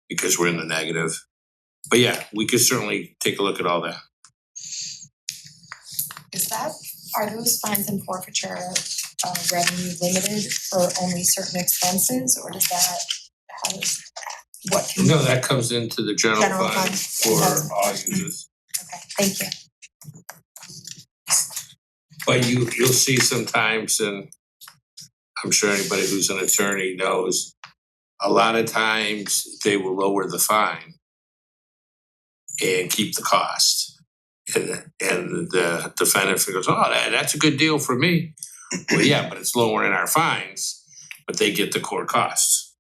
because we're in the negative. But yeah, we could certainly take a look at all that. Are those fines and forfeiture revenue limited for only certain expenses, or does that, what can? No, that comes into the general General fund fund. for all users. Okay, thank you. But you'll see sometimes, and I'm sure anybody who's an attorney knows, a lot of times they will lower the fine and keep the cost. And the defendant goes, oh, that's a good deal for me. Well, yeah, but it's lowering our fines, but they get the court costs.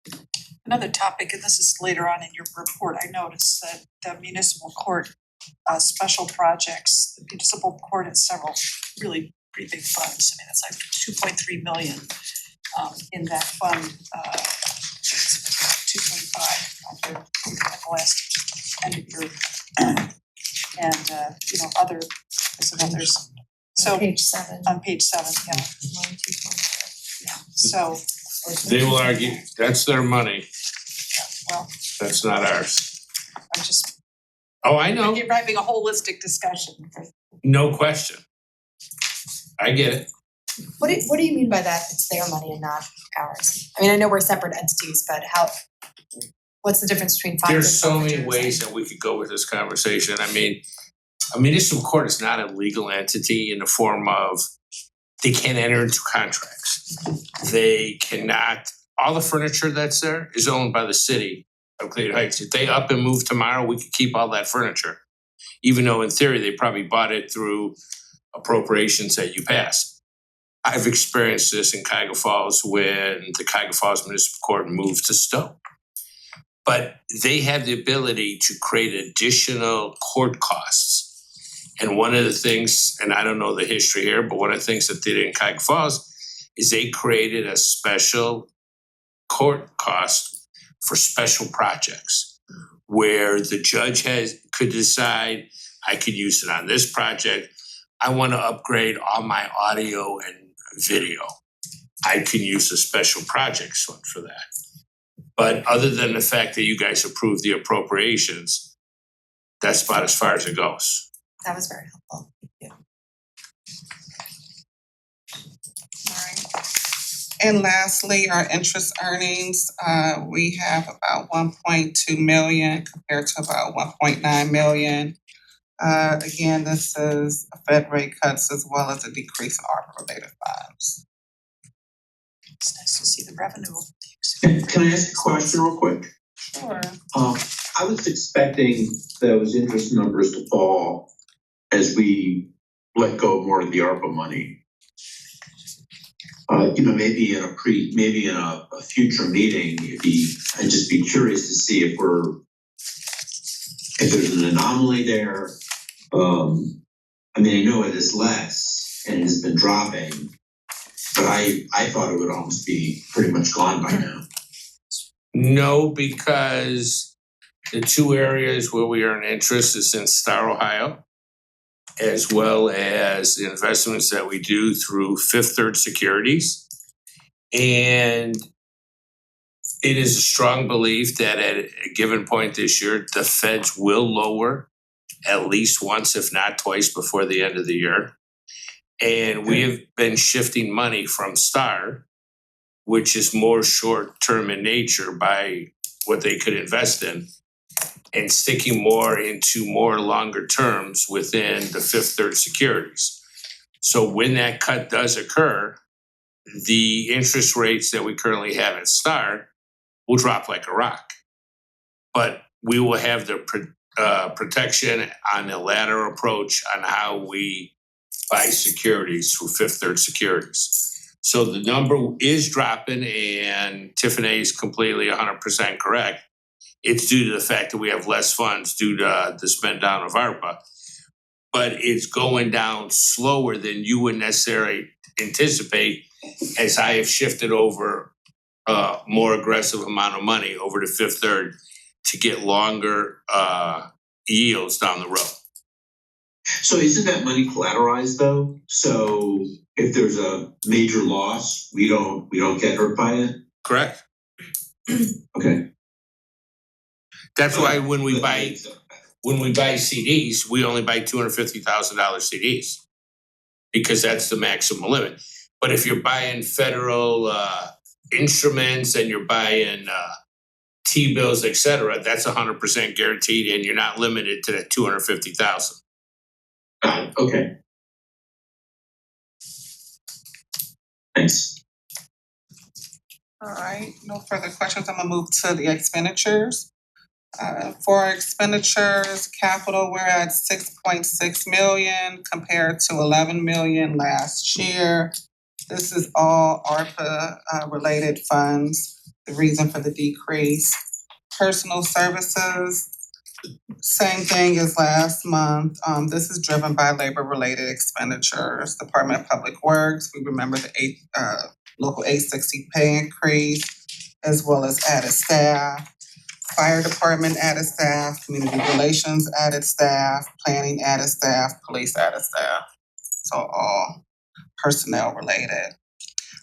Another topic, and this is later on in your report, I noticed that the municipal court special projects. The municipal court has several really pretty big funds. I mean, it's like 2.3 million in that fund, 2.5 after the last end of year. And others. So Page 7. on page 7, yeah. So They will argue, that's their money, well, that's not ours. I'm just Oh, I know, you're having a holistic discussion. no question. I get it. What do you mean by that? It's their money and not ours? I mean, I know we're separate entities, but what's the difference between fines and There's so many forfeitures? ways that we could go with this conversation. I mean, a municipal court is not a legal entity in the form of they can't enter into contracts. They cannot, all the furniture that's there is owned by the city of Cleveland Heights. If they up and move tomorrow, we could keep all that furniture. Even though in theory, they probably bought it through appropriations that you passed. I've experienced this in Cuyahoga Falls when the Cuyahoga Falls Municipal Court moved to Stowe. But they have the ability to create additional court costs. And one of the things, and I don't know the history here, but one of the things that they did in Cuyahoga Falls is they created a special court cost for special projects where the judge could decide, I could use it on this project. I want to upgrade all my audio and video. I can use a special projects fund for that. But other than the fact that you guys approved the appropriations, that's about as far as it goes. That was very helpful. Alright. And lastly, our interest earnings, we have about 1.2 million compared to about 1.9 million. Again, this is Fed rate cuts as well as a decrease in ARPA related funds. It's nice to see the revenue. Can I ask a question real quick? Sure. I was expecting those interest numbers to fall as we let go of more of the ARPA money. Maybe in a future meeting, I'd just be curious to see if there's an anomaly there. I know it is less and it has been dropping, but I thought it would almost be pretty much gone by now. No, because the two areas where we earn interest is in Star, Ohio, as well as the investments that we do through Fifth Third Securities. And it is a strong belief that at a given point this year, the feds will lower at least once, if not twice, before the end of the year. And we have been shifting money from Star, which is more short-term in nature by what they could invest in, and sticking more into more longer terms within the Fifth Third Securities. So when that cut does occur, the interest rates that we currently have at Star will drop like a rock. But we will have the protection on the ladder approach on how we buy securities through Fifth Third Securities. So the number is dropping, and Tiffany is completely 100% correct. It's due to the fact that we have less funds due to the spend down of ARPA. But it's going down slower than you would necessarily anticipate, as I have shifted over more aggressive amount of money over to Fifth Third to get longer yields down the road. So isn't that money collateralized though? So if there's a major loss, we don't get hurt by it? Correct. Okay. That's why when we buy CDs, we only buy $250,000 CDs because that's the maximum limit. But if you're buying federal instruments and you're buying T-bills, et cetera, that's 100% guaranteed, and you're not limited to that $250,000. Okay. Thanks. All right, no further questions. I'm gonna move to the expenditures. For expenditures, capital, we're at 6.6 million compared to 11 million last year. This is all ARPA related funds, the reason for the decrease. Personal services, Same thing as last month. This is driven by labor-related expenditures. Department of Public Works, we remember the local 860 pay increase, as well as added staff. Fire Department added staff, Community Relations added staff, Planning added staff, Police added staff. So all personnel related.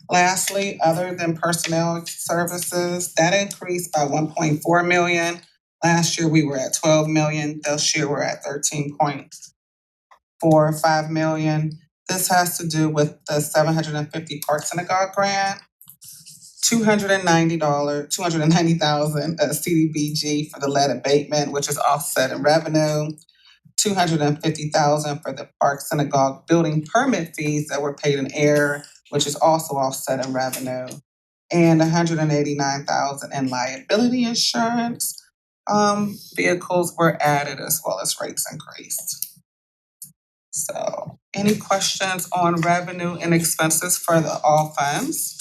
Lastly, other than personnel services, that increased by 1.4 million. Last year, we were at 12 million. This year, we're at 13.45 million. This has to do with the 750 Park Synagogue grant, $290,000 CDBG for the lead abatement, which is offset in revenue, $250,000 for the Park Synagogue building permit fees that were paid in air, which is also offset in revenue, and $189,000 in liability insurance. Vehicles were added as well as rates increased. So, any questions on revenue and expenses for the all funds?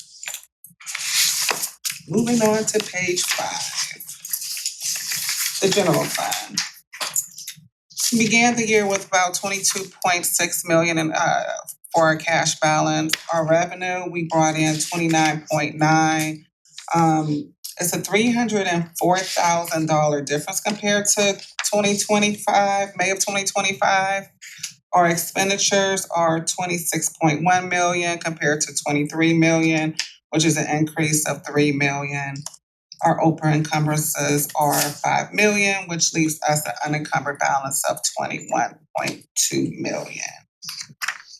Moving on to page 5, the general fund. We began the year with about 22.6 million in for our cash balance. Our revenue, we brought in 29.9. It's a $304,000 difference compared to 2025, May of 2025. Our expenditures are 26.1 million compared to 23 million, which is an increase of 3 million. Our open encumbrances are 5 million, which leaves us an unencumbered balance of 21.2 million.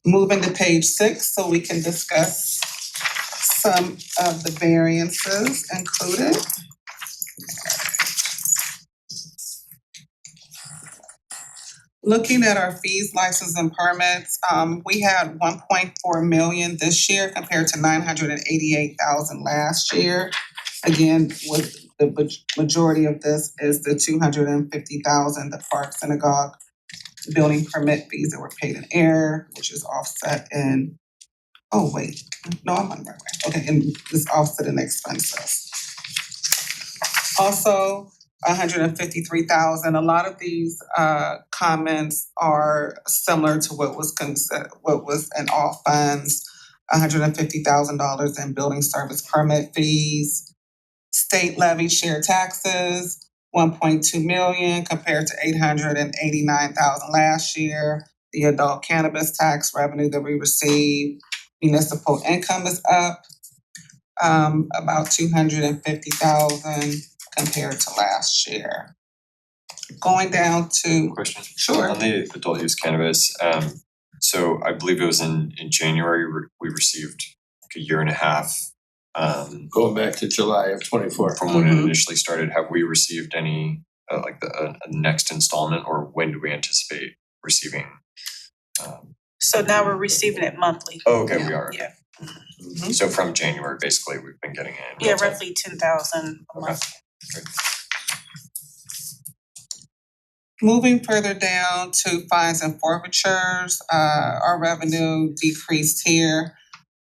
Moving to page 6 so we can discuss some of the variances included. Looking at our fees, licenses, and permits, we had 1.4 million this year compared to 988,000 last year. Again, with the majority of this is the 250,000, the Park Synagogue building permit fees that were paid in air, which is offset in, oh wait, no, I'm on the right way. Okay, and this offset in expenses. Also, 153,000. A lot of these comments are similar to what was in all funds. $150,000 in building service permit fees. State levy share taxes, 1.2 million compared to 889,000 last year. The adult cannabis tax revenue that we received. Municipal income is up about 250,000 compared to last year. Going down to Question. Sure. On the adult use cannabis, so I believe it was in January we received like a year and a half. Going back to July of 24. From when it initially started, have we received any like a next installment, or when do we anticipate receiving? So now we're receiving it monthly. Oh, okay, we are. Yeah. So from January, basically, we've been getting it. Yeah, roughly 10,000 a month. Okay. Moving further down to fines and forfeitures, our revenue decreased here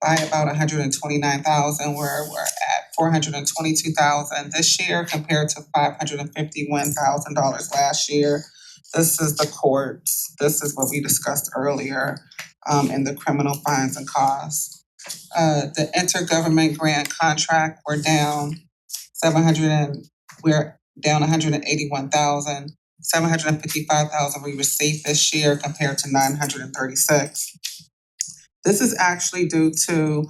by about 129,000, where we're at 422,000 this year compared to $551,000 last year. This is the courts. This is what we discussed earlier in the criminal fines and costs. The intergovernment grant contract, we're down 181,000. 755,000 we received this year compared to 936. This is actually due to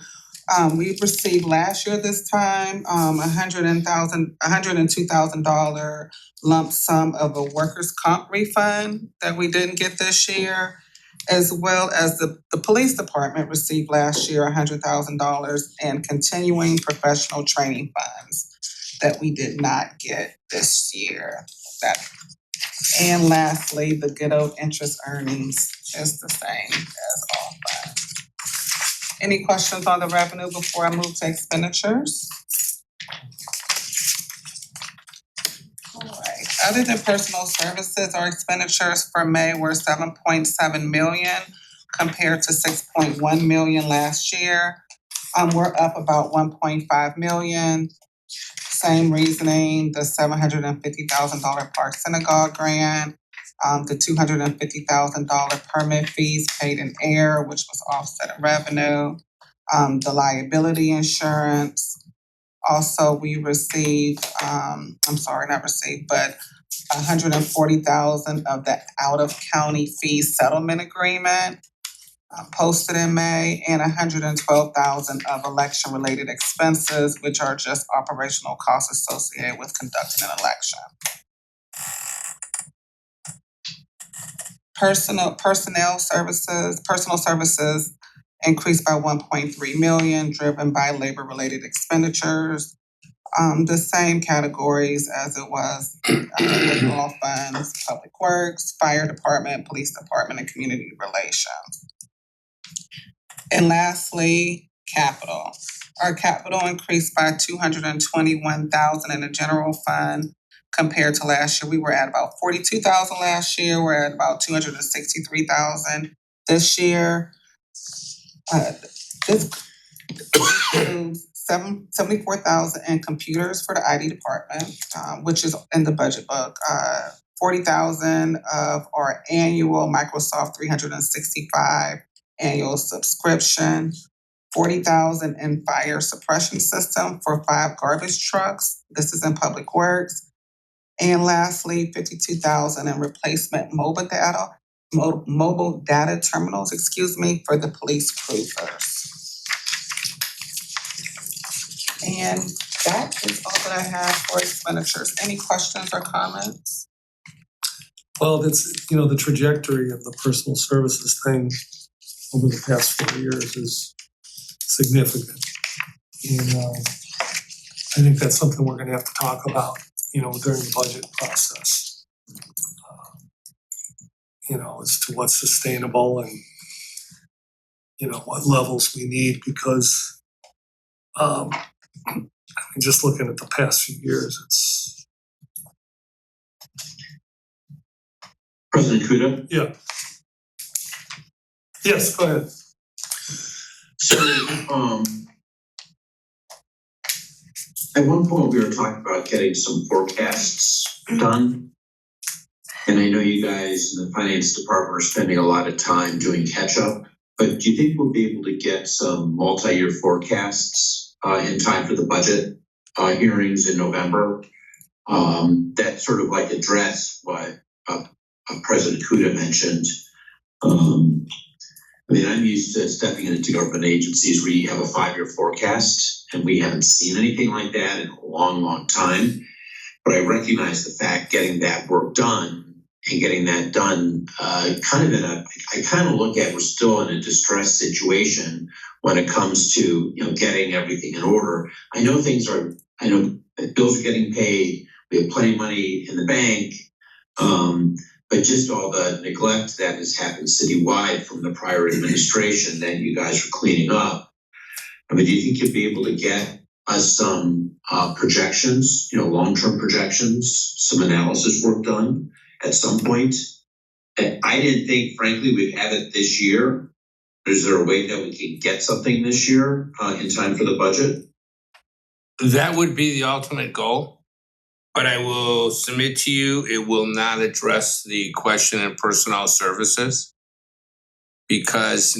we received last year this time $102,000 lump sum of a workers' comp refund that we didn't get this year, as well as the police department received last year $100,000 in continuing professional training funds that we did not get this year. And lastly, the good old interest earnings is the same as all funds. Any questions on the revenue before I move to expenditures? All right, other than personal services, our expenditures for May were 7.7 million compared to 6.1 million last year. We're up about 1.5 million. Same reasoning, the $750,000 Park Synagogue grant, the $250,000 permit fees paid in air, which was offset in revenue, the liability insurance. Also, we received, but $140,000 of the out-of-county fee settlement agreement posted in May, and $112,000 of election-related expenses, which are just operational costs associated with conducting an election. Personal services increased by 1.3 million, driven by labor-related expenditures. The same categories as it was with all funds, public works, fire department, police department, and community relations. And lastly, capital. Our capital increased by $221,000 in the general fund compared to last year. We were at about $42,000 last year. We're at about $263,000 this year. This includes $74,000 in computers for the IT department, which is in the budget book. $40,000 of our annual Microsoft 365 annual subscription. $40,000 in fire suppression system for 5 garbage trucks. This is in Public Works. And lastly, $52,000 in replacement mobile data terminals, for the police cruisers. And that is all that I have for expenditures. Any questions or comments? Well, that's, the trajectory of the personal services thing over the past 4 years is significant. And I think that's something we're gonna have to talk about, during the budget process. As to what's sustainable and, what levels we need, because just looking at the past few years, it's. President Kudo? Yeah. Yes, go ahead. So, at one point we were talking about getting some forecasts done. And I know you guys in the finance department are spending a lot of time doing catch up, but do you think we'll be able to get some multi-year forecasts in time for the budget hearings in November? That sort of like address what President Kudo mentioned. I'm used to stepping into government agencies where you have a 5-year forecast, and we haven't seen anything like that in a long, long time. But I recognize the fact getting that work done and getting that done I kind of look at, we're still in a distressed situation when it comes to, getting everything in order. I know bills are getting paid, we have plenty of money in the bank, but just all the neglect that has happened citywide from the prior administration that you guys are cleaning up. Do you think you'll be able to get us some projections, long-term projections, some analysis work done at some point? And I didn't think, frankly, we'd have it this year. Is there a way that we can get something this year in time for the budget? That would be the ultimate goal. But I will submit to you, it will not address the question in personnel services, because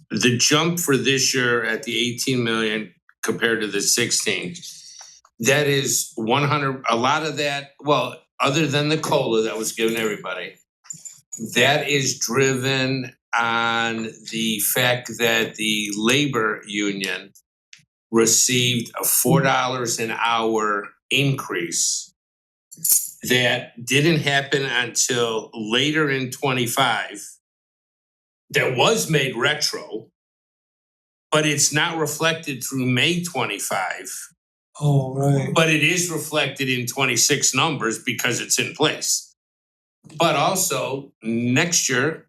the jump for this year at the 18 million compared to the 16, that is 100, a lot of that, well, other than the COLA that was given everybody, that is driven on the fact that the labor union received a $4 an hour increase that didn't happen until later in 25, that was made retro, but it's not reflected through May 25. Oh, right. But it is reflected in 26 numbers because it's in place. But also, next year,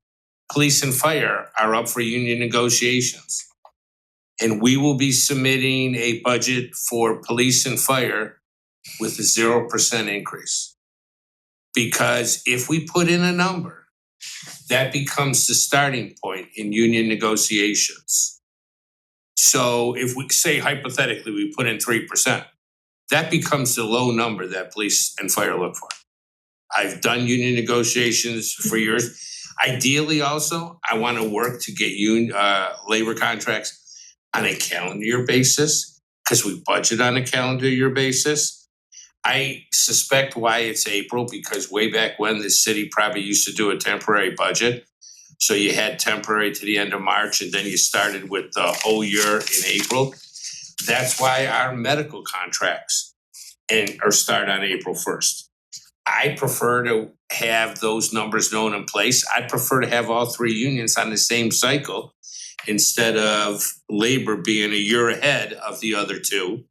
police and fire are up for union negotiations. And we will be submitting a budget for police and fire with a 0% increase. Because if we put in a number, that becomes the starting point in union negotiations. So if we say hypothetically we put in 3%, that becomes the low number that police and fire look for. I've done union negotiations for years. Ideally also, I wanna work to get labor contracts on a calendar year basis, cause we budget on a calendar year basis. I suspect why it's April, because way back when the city probably used to do a temporary budget. So you had temporary to the end of March and then you started with the whole year in April. That's why our medical contracts start on April 1st. I prefer to have those numbers known in place. I'd prefer to have all three unions on the same cycle instead of labor being a year ahead of the other two.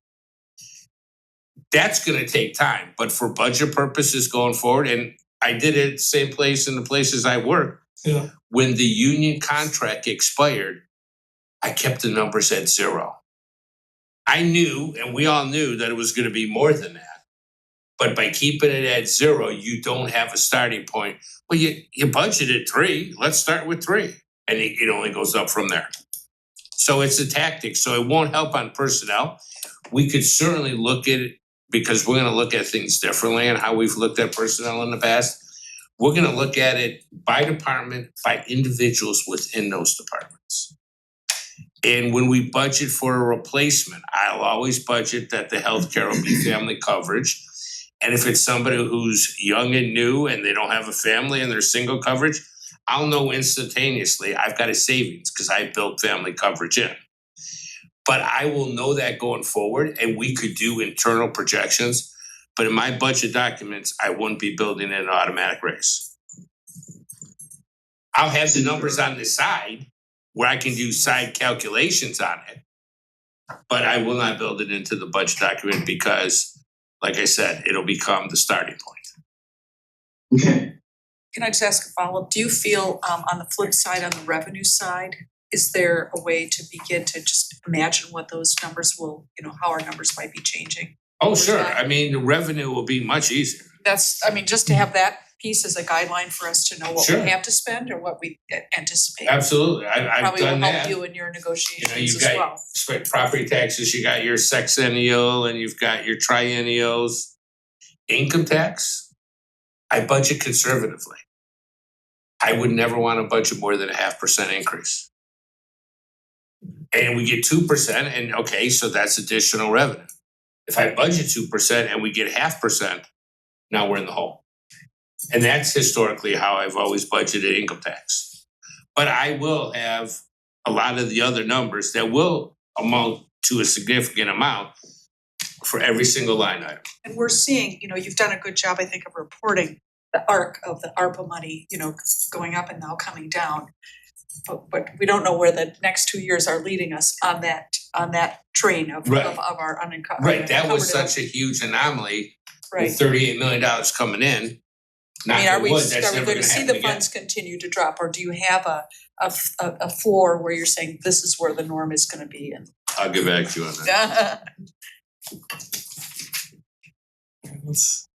That's gonna take time, but for budget purposes going forward, and I did it same place in the places I work. Yeah. When the union contract expired, I kept the numbers at 0. I knew, and we all knew, that it was gonna be more than that. But by keeping it at 0, you don't have a starting point. Well, you budgeted 3, let's start with 3. And it only goes up from there. So it's a tactic, so it won't help on personnel. We could certainly look at it, because we're gonna look at things differently and how we've looked at personnel in the past. We're gonna look at it by department, by individuals within those departments. And when we budget for a replacement, I'll always budget that the healthcare will be family coverage. And if it's somebody who's young and new and they don't have a family and they're single coverage, I'll know instantaneously I've got a savings because I built family coverage in. But I will know that going forward, and we could do internal projections. But in my budget documents, I wouldn't be building in an automatic raise. I'll have the numbers on the side where I can do side calculations on it. But I will not build it into the budget document because, like I said, it'll become the starting point. Okay. Can I just ask a follow-up? Do you feel on the flip side, on the revenue side, is there a way to begin to just imagine what those numbers will, how our numbers might be changing? Oh, sure. I mean, the revenue will be much easier. Just to have that piece as a guideline for us to know what Sure. we have to spend or what we anticipate. Absolutely. I've Probably will done help that. you in your negotiations You've as got well. property taxes, you got your sexennial and you've got your triennials. Income tax, I budget conservatively. I would never want to budget more than a 0.5% increase. And we get 2%, and okay, so that's additional revenue. If I budget 2% and we get 0.5%, now we're in the hole. And that's historically how I've always budgeted income tax. But I will have a lot of the other numbers that will amount to a significant amount for every single line item. And we're seeing, you've done a good job, I think, of reporting the arc of the ARPA money, going up and now coming down. But we don't know where the next 2 years are leading us on that train of Right. our unencumbered. Right, that was such a huge anomaly Right. with $38 million coming in. I mean, are we Knock on wood, that's never going to gonna see happen the again. funds continue to drop, or do you have a floor where you're saying this is where the norm is going to be? And I'll get back to you on that. Let's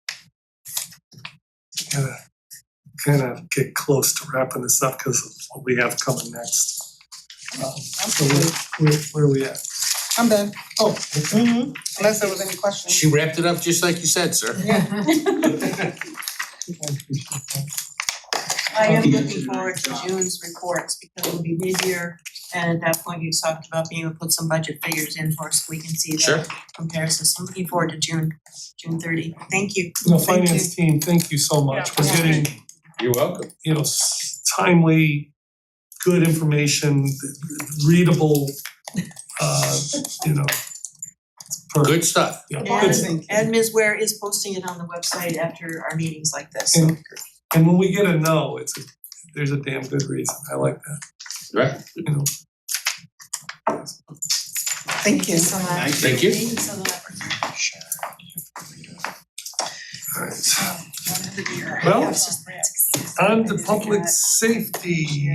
kind of get close to wrapping this up because of what we have coming next. So where are we at? I'm done, Oh, okay. unless there was any questions. She wrapped it up just like you said, sir. I am looking forward to June's reports because it'll be mid-year, and at that point you talked about being able to put some budget figures in for us so we can see Sure. that comparison. So I'm looking forward to June 30. Thank you. The Thank finance team, thank you so much for Yeah. getting, You're welcome. timely, good information, readable, Good stuff. Yeah, And Ms. Ware is posting it on the website after our meetings like this, so. And when we get a no, there's a damn good reason. I like that, Right. Thank you. So much. Thank you. So much. Alright. Well, on to public safety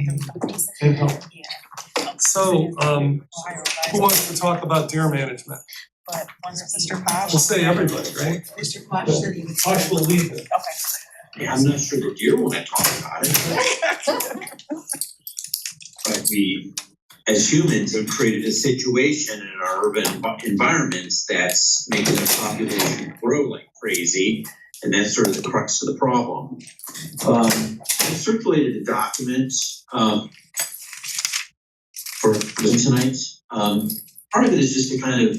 and health. So, who wants to talk about deer management? but was it Mr. Posh? We'll say everybody, right? Mr. Posh said he would. Posh will lead it. Yeah, I'm not sure the deer want to talk about it. But we as humans have created a situation in our urban environments that's making the population grow like crazy, and that's sort of the crux of the problem. I circulated a document for tonight. Part of it is just to kind of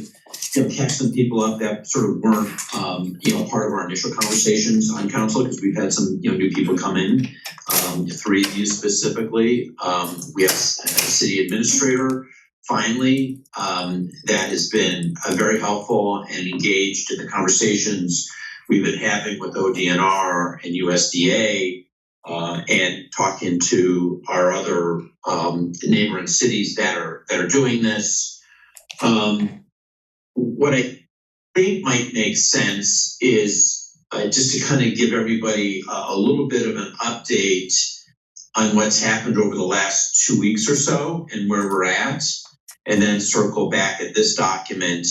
catch some people up that sort of weren't part of our initial conversations on council, because we've had some new people come in. 3 of you specifically. We have a city administrator finally that has been very helpful and engaged in the conversations we've been having with ODNR and USDA and talking to our other neighboring cities that are doing this. What I think might make sense is just to kind of give everybody a little bit of an update on what's happened over the last 2 weeks or so and where we're at, and then circle back at this document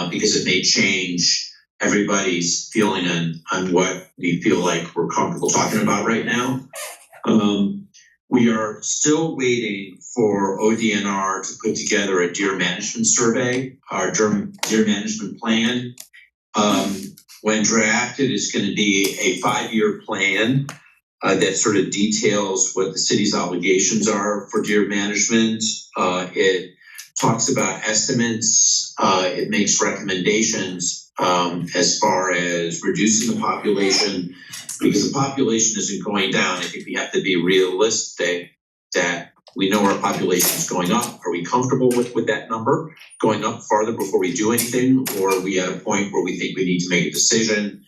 because it may change everybody's feeling on what we feel like we're comfortable talking about right now. We are still waiting for ODNR to put together a deer management survey, our deer management plan. When drafted, it's going to be a 5-year plan that sort of details what the city's obligations are for deer management. It talks about estimates. It makes recommendations as far as reducing the population, because the population isn't going down. I think we have to be realistic that we know our population is going up. Are we comfortable with that number going up farther before we do anything? Or are we at a point where we think we need to make a decision?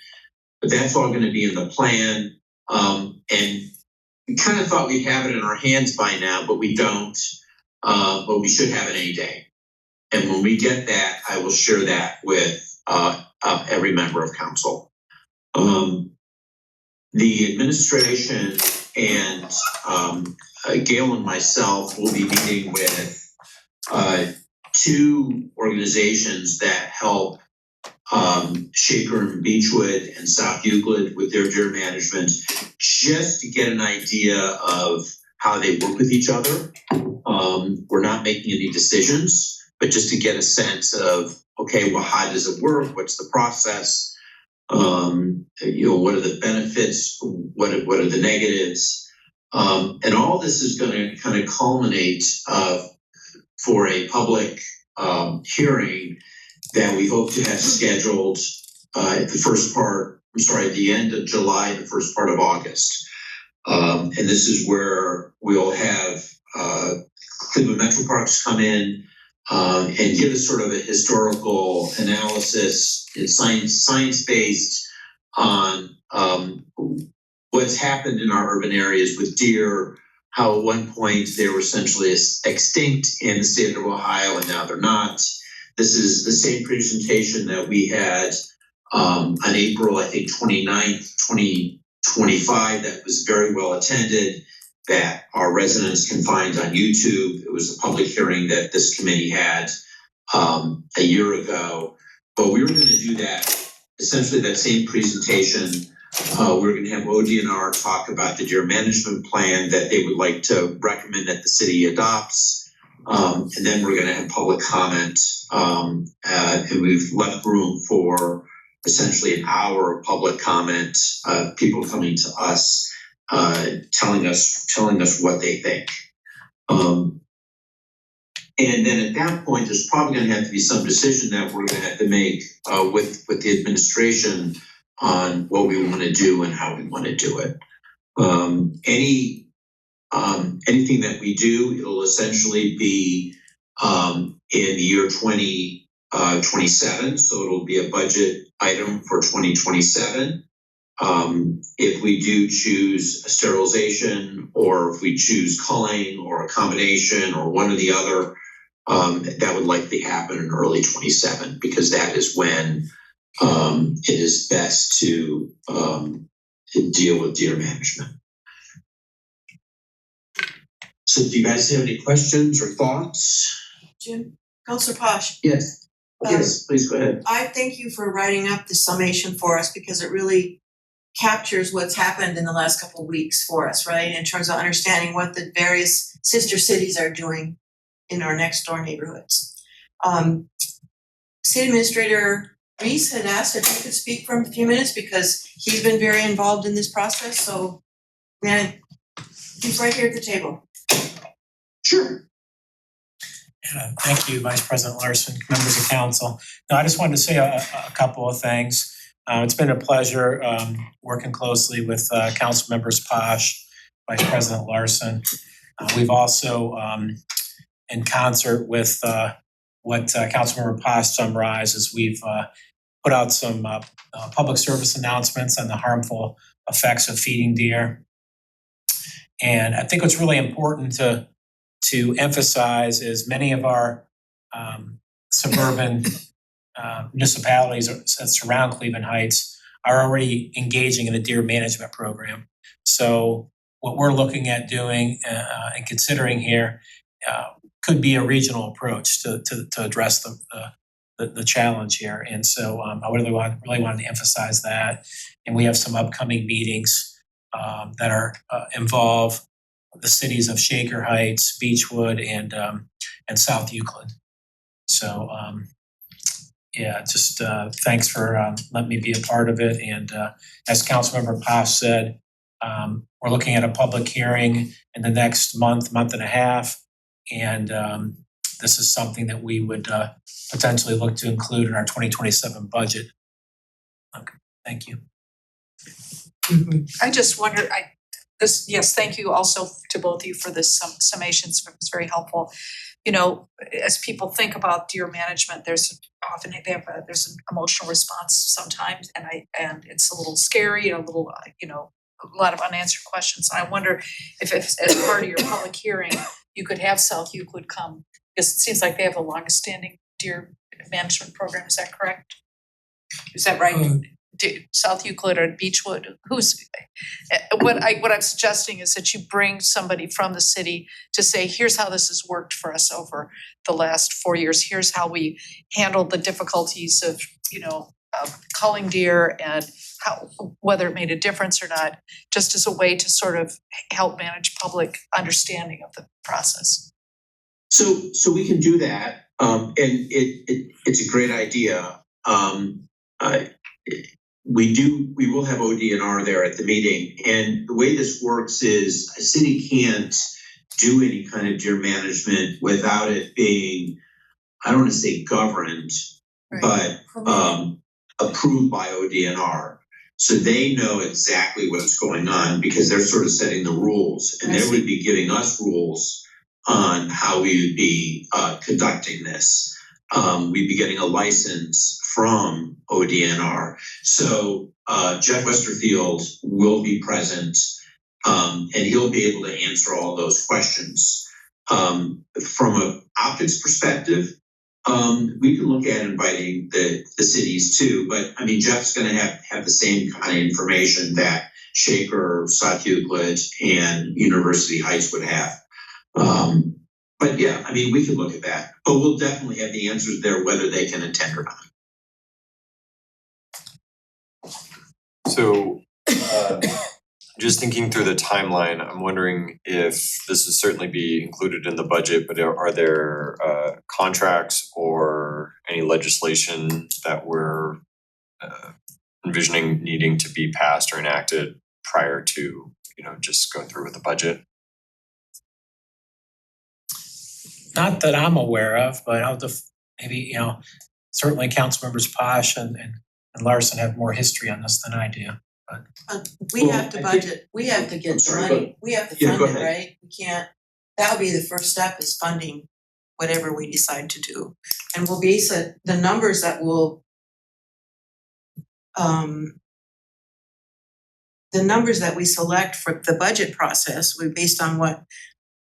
But that's all going to be in the plan. And we kind of thought we'd have it in our hands by now, but we don't. But we should have it any day. And when we get that, I will share that with every member of council. The administration and Gail and myself will be meeting with 2 organizations that help Shaker and Beechwood and South Euclid with their deer management, just to get an idea of how they work with each other. We're not making any decisions, but just to get a sense of, okay, well, how does it work? What's the process? What are the benefits? What are the negatives? And all this is going to kind of culminate for a public hearing that we hope to have scheduled at the end of July, the first part of August. And this is where we'll have Cleveland Metro Parks come in and give us sort of a historical analysis, science-based on what's happened in our urban areas with deer, how at one point they were essentially extinct in the state of Ohio and now they're not. This is the same presentation that we had on April, I think, 29th, 2025, that was very well attended, that our residents can find on YouTube. It was a public hearing that this committee had a year ago. But we were going to do that, essentially that same presentation. We're going to have ODNR talk about the deer management plan that they would like to recommend that the city adopts. And then we're going to have public comment. And we've left room for essentially an hour of public comment, people coming to us, telling us what they think. And then at that point, there's probably going to have to be some decision that we're going to have to make with the administration on what we want to do and how we want to do it. Anything that we do, it'll essentially be in the year 2027. So it'll be a budget item for 2027. If we do choose a sterilization, or if we choose culling or a combination or one or the other, that would likely happen in early 27, because that is when it is best to deal with deer management. So do you guys have any questions or thoughts? Jim, Councilor Posh. Yes. Yes, please go ahead. I thank you for writing up the summation for us, because it really captures what's happened in the last couple of weeks for us, right? In terms of understanding what the various sister cities are doing. in our next door neighborhoods. City Administrator Reese had asked if he could speak for a few minutes because he's been very involved in this process, so he's right here at the table. Sure. Thank you, Vice President Larson, members of council. Now, I just wanted to say a couple of things. It's been a pleasure working closely with council members Posh, Vice President Larson. We've also, in concert with what Councilmember Posh summarized, is we've put out some public service announcements on the harmful effects of feeding deer. And I think what's really important to emphasize is many of our suburban municipalities that surround Cleveland Heights are already engaging in a deer management program. So what we're looking at doing and considering here could be a regional approach to address the challenge here. And so I really wanted to emphasize that. And we have some upcoming meetings that are involve the cities of Shaker Heights, Beechwood, and South Euclid. So just thanks for letting me be a part of it. And as Councilmember Posh said, we're looking at a public hearing in the next month and a half. And this is something that we would potentially look to include in our 2027 budget. Okay, thank you. I just wonder, yes, thank you also to both of you for this summations, it was very helpful. You know, as people think about deer management, there's often there's an emotional response sometimes, and it's a little scary and a little, a lot of unanswered questions. And I wonder if as part of your public hearing, you could have South Euclid come, because it seems like they have the longest standing deer management program. Is that correct? Is that right? South Euclid or Beechwood? What I'm suggesting is that you bring somebody from the city to say, here's how this has worked for us over the last 4 years. Here's how we handled the difficulties of, culling deer and how, whether it made a difference or not, just as a way to sort of help manage public understanding of the process. So we can do that, and it's a great idea. We will have ODNR there at the meeting, and the way this works is a city can't do any kind of deer management without it being, I don't want to say governed, but approved by ODNR. So they know exactly what's going on because they're sort of setting the rules, and they would be giving us rules on how we would be conducting this. We'd be getting a license from ODNR. So Jeff Westerfield will be present, and he'll be able to answer all those questions. From an optics perspective, we can look at inviting the cities too, but I mean, Jeff's gonna have the same kind of information that Shaker, South Euclid, and University Heights would have. But yeah, I mean, we can look at that, but we'll definitely have the answers there whether they can attend or not. So just thinking through the timeline, I'm wondering if this would certainly be included in the budget, but are there contracts or any legislation that we're envisioning needing to be passed or enacted prior to, just going through with the budget? Not that I'm aware of, but I'll maybe, certainly council members Posh and Larson have more history on this than I do. But We have to budget, we have to get the money, we have to fund it, right? We can't, that would be the first step is funding whatever we decide to do. And we'll base it, the numbers that will the numbers that we select for the budget process, we're based on what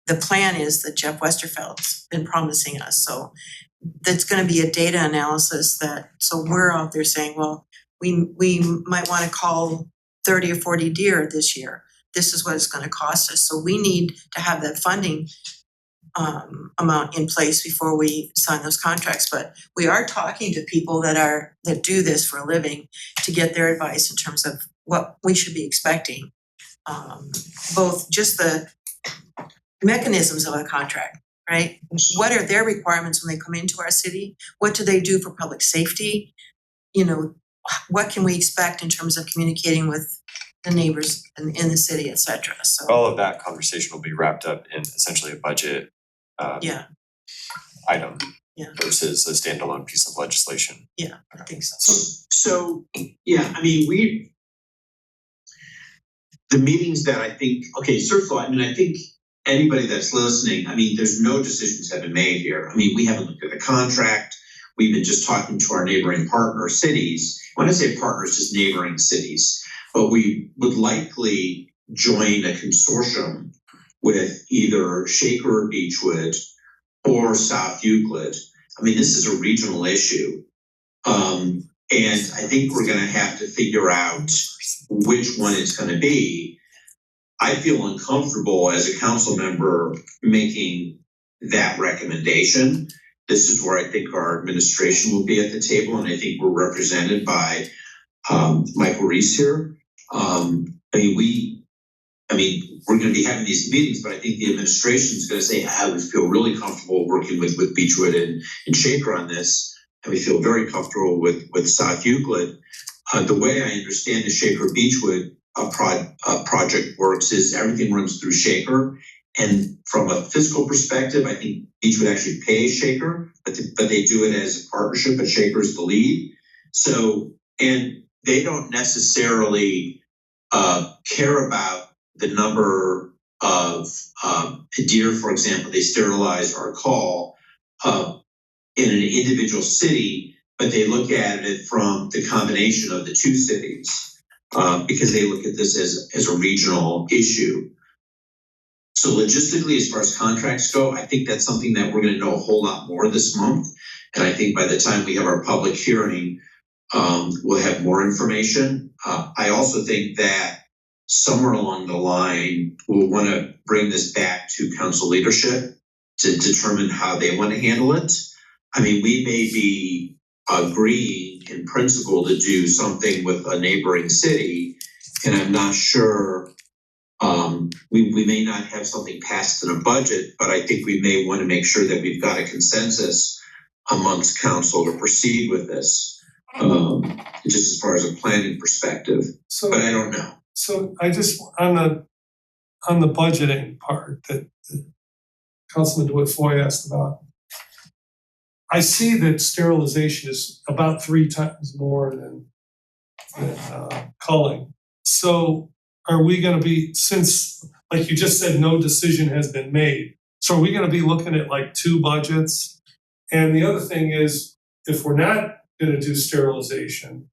the plan is that Jeff Westerfeld's been promising us. So that's gonna be a data analysis so we're out there saying, well, we might wanna call 30 or 40 deer this year. This is what it's gonna cost us. So we need to have that funding amount in place before we sign those contracts. But we are talking to people that do this for a living to get their advice in terms of what we should be expecting. Both just the mechanisms of a contract. right? What are their requirements when they come into our city? What do they do for public safety? You know, what can we expect in terms of communicating with the neighbors in the city, et cetera, so. All of that conversation will be wrapped up in essentially a budget Yeah, item Yeah. versus a standalone piece of legislation. yeah, I think so. So, yeah, I mean, the meetings that I think, okay, first of all, I mean, I think anybody that's listening, I mean, there's no decisions have been made here. I mean, we haven't looked at the contract. We've been just talking to our neighboring partner cities. When I say partners, just neighboring cities. But we would likely join a consortium with either Shaker or Beechwood or South Euclid. I mean, this is a regional issue. And I think we're gonna have to figure out which one it's gonna be. I feel uncomfortable as a council member making that recommendation. This is where I think our administration will be at the table, and I think we're represented by Michael Reese here. We're gonna be having these meetings, but I think the administration is gonna say, I would feel really comfortable working with Beechwood and Shaker on this. And we feel very comfortable with South Euclid. The way I understand the Shaker Beechwood project works is everything runs through Shaker. And from a fiscal perspective, I think Beechwood actually pays Shaker, but they do it as a partnership, but Shaker is the lead. So, and they don't necessarily care about the number of deer, for example, they sterilize or call in an individual city, but they look at it from the combination of the two cities because they look at this as a regional issue. So logistically, as far as contracts go, I think that's something that we're gonna know a whole lot more this month. And I think by the time we have our public hearing, we'll have more information. I also think that somewhere along the line, we'll wanna bring this back to council leadership to determine how they wanna handle it. I mean, we may be agreeing in principle to do something with a neighboring city, and I'm not sure, we may not have something passed in a budget, but I think we may want to make sure that we've got a consensus amongst council to proceed with this, just as far as a planning perspective, but I don't know. So I just, on the budgeting part that Councilman DeWitt Foy asked about, I see that sterilization is about 3 times more than culling. So are we gonna be, since, like you just said, no decision has been made, so are we gonna be looking at like 2 budgets? And the other thing is, if we're not gonna do sterilization,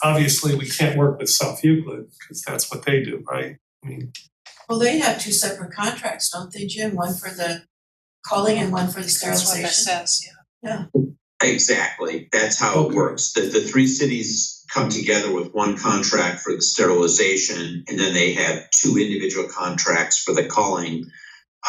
obviously we can't work with South Euclid, because that's what they do, right? I mean, Well, they have 2 separate contracts, don't they, Jim? One for the culling and one for the sterilization. That's what that says, yeah. Exactly, that's how it works. The 3 cities come together with one contract for the sterilization, and then they have 2 individual contracts for the culling.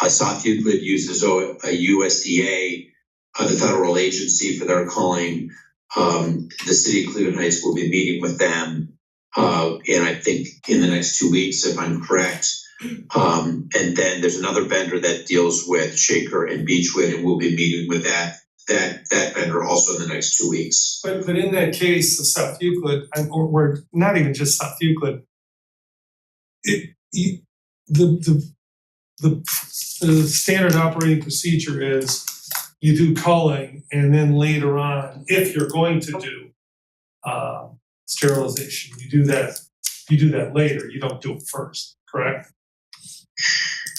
South Euclid uses a USDA, the federal agency, for their culling. The city of Cleveland Heights will be meeting with them, and I think in the next 2 weeks, if I'm correct. And then there's another vendor that deals with Shaker and Beechwood, and we'll be meeting with that vendor also in the next 2 weeks. but in that case of South Euclid, or not even just South Euclid, the standard operating procedure is you do culling, and then later on, if you're going to do sterilization, you do that later, you don't do it first, correct?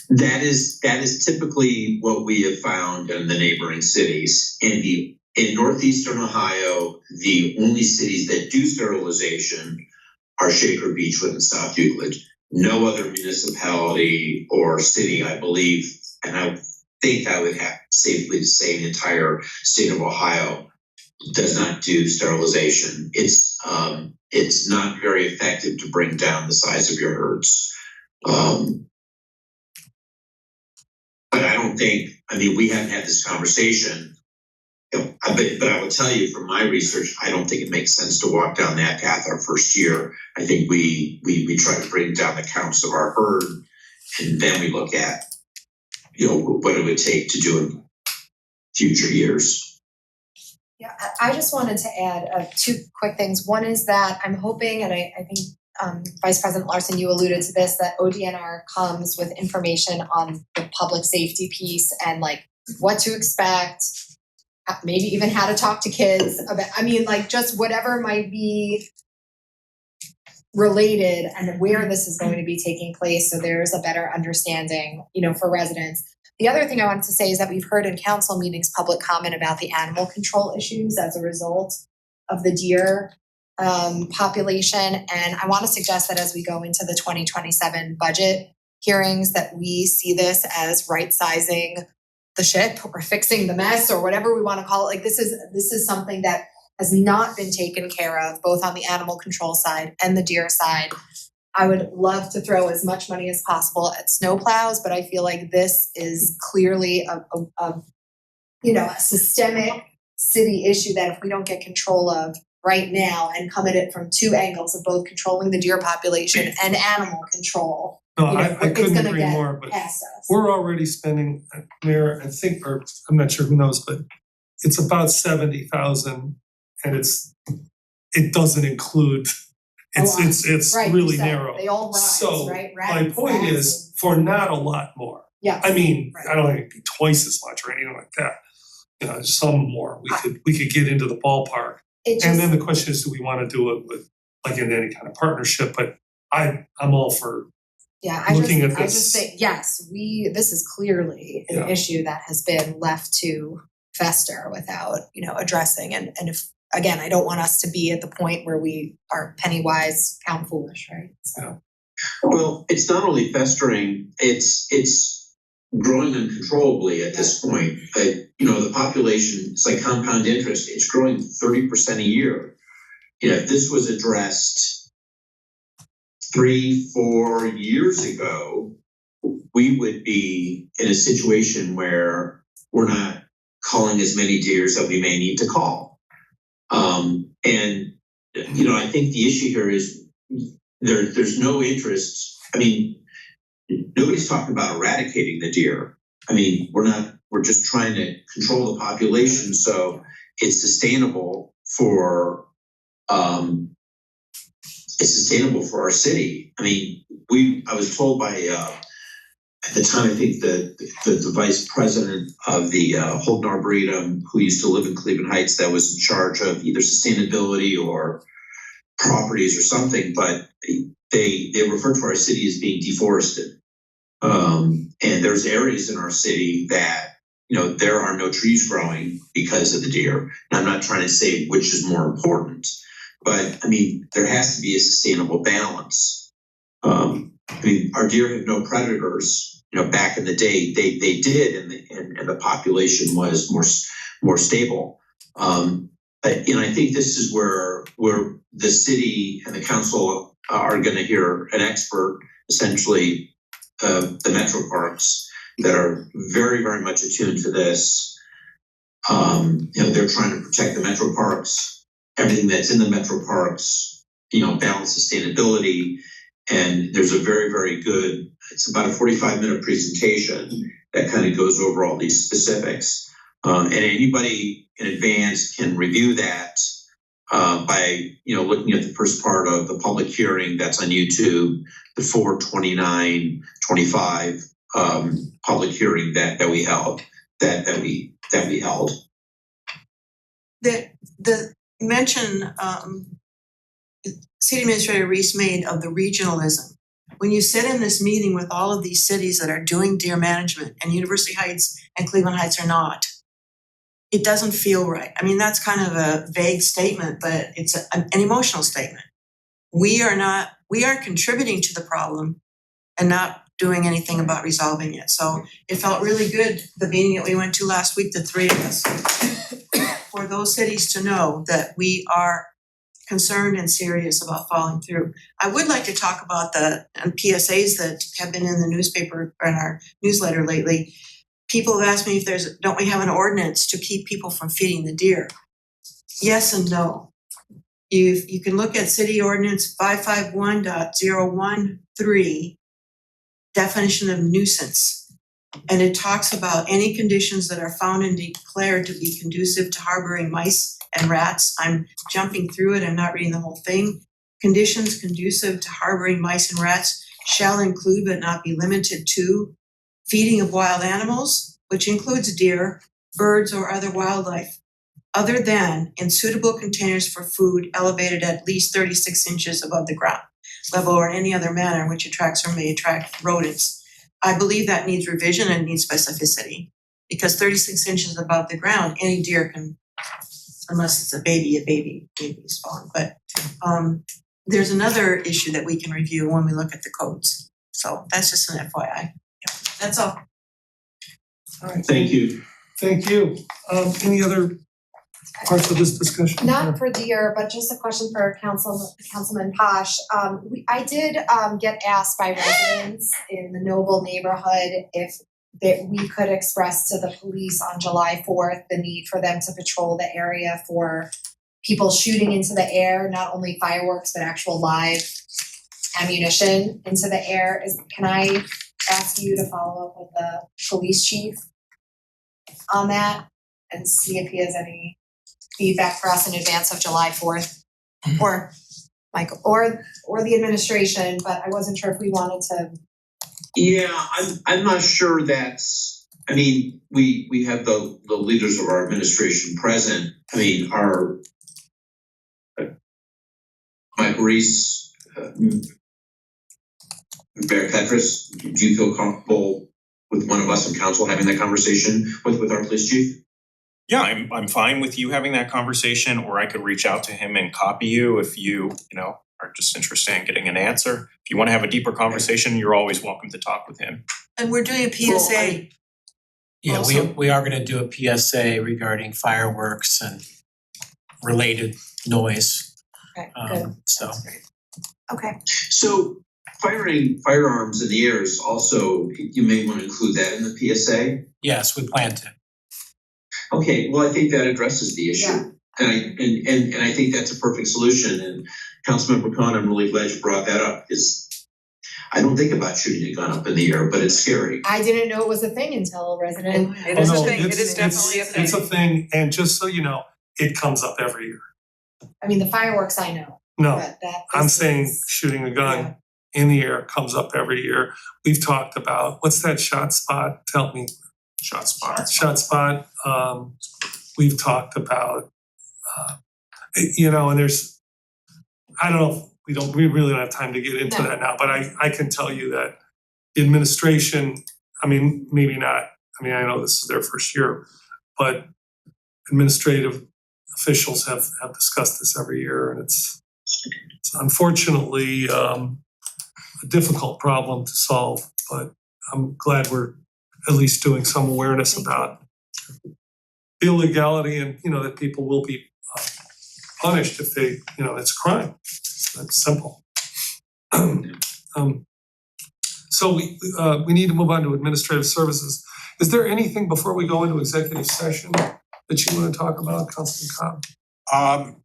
That is typically what we have found in the neighboring cities. In northeastern Ohio, the only cities that do sterilization are Shaker, Beechwood, and South Euclid. No other municipality or city, I believe, and I think I would have safely to say the entire state of Ohio does not do sterilization. It's not very effective to bring down the size of your herds. But I don't think, I mean, we haven't had this conversation, but I will tell you from my research, I don't think it makes sense to walk down that path our first year. I think we try to bring down the counts of our herd, and then we look at what it would take to do in future years. Yeah, I just wanted to add two quick things. One is that I'm hoping, and I think Vice President Larson, you alluded to this, that ODNR comes with information on the public safety piece and like what to expect, maybe even how to talk to kids about, I mean, like just whatever might be related and where this is going to be taking place, so there's a better understanding, for residents. The other thing I wanted to say is that we've heard in council meetings public comment about the animal control issues as a result of the deer population. And I want to suggest that as we go into the 2027 budget hearings, that we see this as right-sizing the ship or fixing the mess or whatever we want to call it. Like this is something that has not been taken care of, both on the animal control side and the deer side. I would love to throw as much money as possible at snowplows, but I feel like this is clearly a systemic city issue that if we don't get control of right now and come at it from two angles of both controlling the deer population and animal control, No, I it's couldn't gonna agree get more, but past us. we're already spending, Mayor, I think, or I'm not sure who knows, but it's about 70,000 and it doesn't include, it's Right, really you said narrow. they all rise, So right? my Rats, point rats, is, for not a lot more, yeah. I mean, Right. I don't think it'd be twice as much or anything like that. Some more, we could get into the ballpark. It And then just, the question is, do we wanna do it with, like in any kind of partnership, but I'm all for yeah, I looking at just this. think, yes, this is clearly an Yeah. issue that has been left to fester without, addressing. And if, again, I don't want us to be at the point where we are penny wise, pound foolish, right? So. Well, it's not only festering, it's growing uncontrollably at this point. The population, it's like compound interest, it's growing 30% a year. If this was addressed 3-4 years ago, we would be in a situation where we're not calling as many deers that we may need to call. I think the issue here is there's no interest. I mean, nobody's talking about eradicating the deer. I mean, we're just trying to control the population so it's sustainable for our city. I mean, I was told by at the time, I think the vice president of the Holden Arboretum, who used to live in Cleveland Heights, that was in charge of either sustainability or properties or something, but they refer to our city as being deforested. And there's areas in our city that, there are no trees growing because of the deer. And I'm not trying to say which is more important, but I mean, there has to be a sustainable balance. Our deer have no predators. Back in the day, they did, and the population was more stable. And I think this is where the city and the council are going to hear an expert, essentially the metro parks, that are very, very much attuned to this. They're trying to protect the metro parks, everything that's in the metro parks, balance sustainability. And there's a very, very good, it's about a 45-minute presentation that kind of goes over all these specifics. And anybody in advance can review that by looking at the first part of the public hearing that's on YouTube, the 4/29/25 public hearing that we held. The mention City Administrator Reese made of the regionalism. When you sit in this meeting with all of these cities that are doing deer management, and University Heights and Cleveland Heights are not, it doesn't feel right. I mean, that's kind of a vague statement, but it's an emotional statement. We are contributing to the problem and not doing anything about resolving it. So it felt really good, the meeting that we went to last week, the three of us, for those cities to know that we are concerned and serious about following through. I would like to talk about the PSAs that have been in the newspaper or in our newsletter lately. People have asked me if don't we have an ordinance to keep people from feeding the deer? Yes and no. You can look at City Ordinance 551.013, definition of nuisance. And it talks about any conditions that are found and declared to be conducive to harboring mice and rats. I'm jumping through it, I'm not reading the whole thing. Conditions conducive to harboring mice and rats shall include but not be limited to feeding of wild animals, which includes deer, birds, or other wildlife, other than in suitable containers for food elevated at least 36 inches above the ground level or in any other manner in which attracts or may attract rodents. I believe that needs revision and needs specificity, because 36 inches above the ground, any deer can, unless it's a baby is fine, but there's another issue that we can review when we look at the codes. So that's just an FYI. That's all. All right, Thank you. thank you. Any other parts of this discussion? Not for deer, but just a question for Councilman Posh. I did get asked by residents in the Noble neighborhood if that we could express to the police on July 4th the need for them to patrol the area for people shooting into the air, not only fireworks, but actual live ammunition into the air. Can I ask you to follow up with the police chief on that and see if he has any feedback for us in advance of July 4th? Or Michael, or the administration, but I wasn't sure if we wanted to. Yeah, I'm not sure that's, I mean, we have the leaders of our administration present. I mean, our Mike Reese, Mayor Petrus, do you feel comfortable with one of us in council having that conversation with our police chief? Yeah, I'm fine with you having that conversation, or I could reach out to him and copy you if you are just interested in getting an answer. If you want to have a deeper conversation, you're always welcome to talk with him. And we're doing a PSA. Yeah, Also- we are gonna do a PSA regarding fireworks and related noise. Okay, good. So, Okay. So firing firearms in the air is also, you may want to include that in the PSA. yes, we plan to. Okay, well, I think that addresses the issue. Yeah. And I think that's a perfect solution. And Councilmember Khan, I'm really glad you brought that up, because I don't think about shooting a gun up in the air, but it's scary. I didn't know it was a thing until a resident. It is a Oh, no, thing, it it's- is definitely a thing. It's a thing, and just so you know, it comes up every year. I mean, the fireworks I know, No, but that. I'm this saying is- shooting a gun Yeah. in the air comes up every year. We've talked about, what's that shot spot? Tell me. Shot spot. Shot spot, we've talked about, and there's, I don't know, we really don't have time to get into No. that now, but I can tell you that the administration, I mean, maybe not, I know this is their first year, but administrative officials have discussed this every year, and it's unfortunately a difficult problem to solve, but I'm glad we're at least doing some awareness about the illegality and, that people will be punished if they, it's a crime. It's simple. So we need to move on to administrative services. Is there anything before we go into executive session that you want to talk about, Councilman Cobb?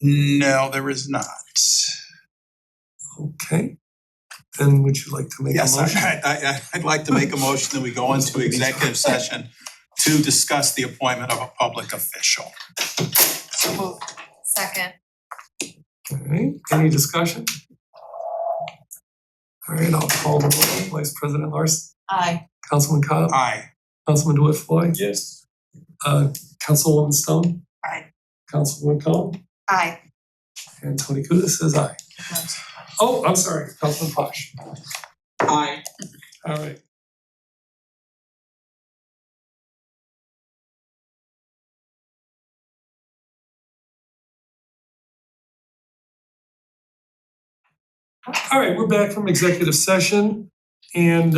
No, there is not. Okay. Then would you like to make a Yes, motion? I'd like to make a motion that we go into executive session to discuss the appointment of a public official. So moved. Second. All right, any discussion? All right, I'll call the roll. Vice President Larson, Aye. Councilman Cobb, Aye. Councilman DeWitt Floyd, Yes. Councilwoman Stone. Aye. Councilwoman Cohen, Aye. and Tony Kuda says aye. Oh, I'm sorry, Councilman Posh. Aye. All right. All right, we're back from executive session, and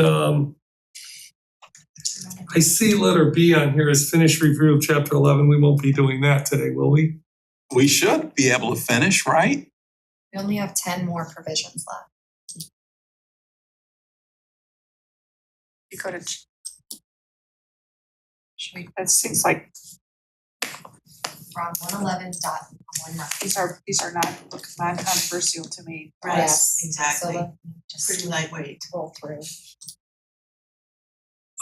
I see letter B on here is finish review of chapter 11. We won't be doing that today, will we? We should be able to finish, right? We only have 10 more provisions left. You could have. That seems like We're on 111.19. these are not controversial to me. Right, Yes, exactly. so let me just Pretty lightweight. scroll through.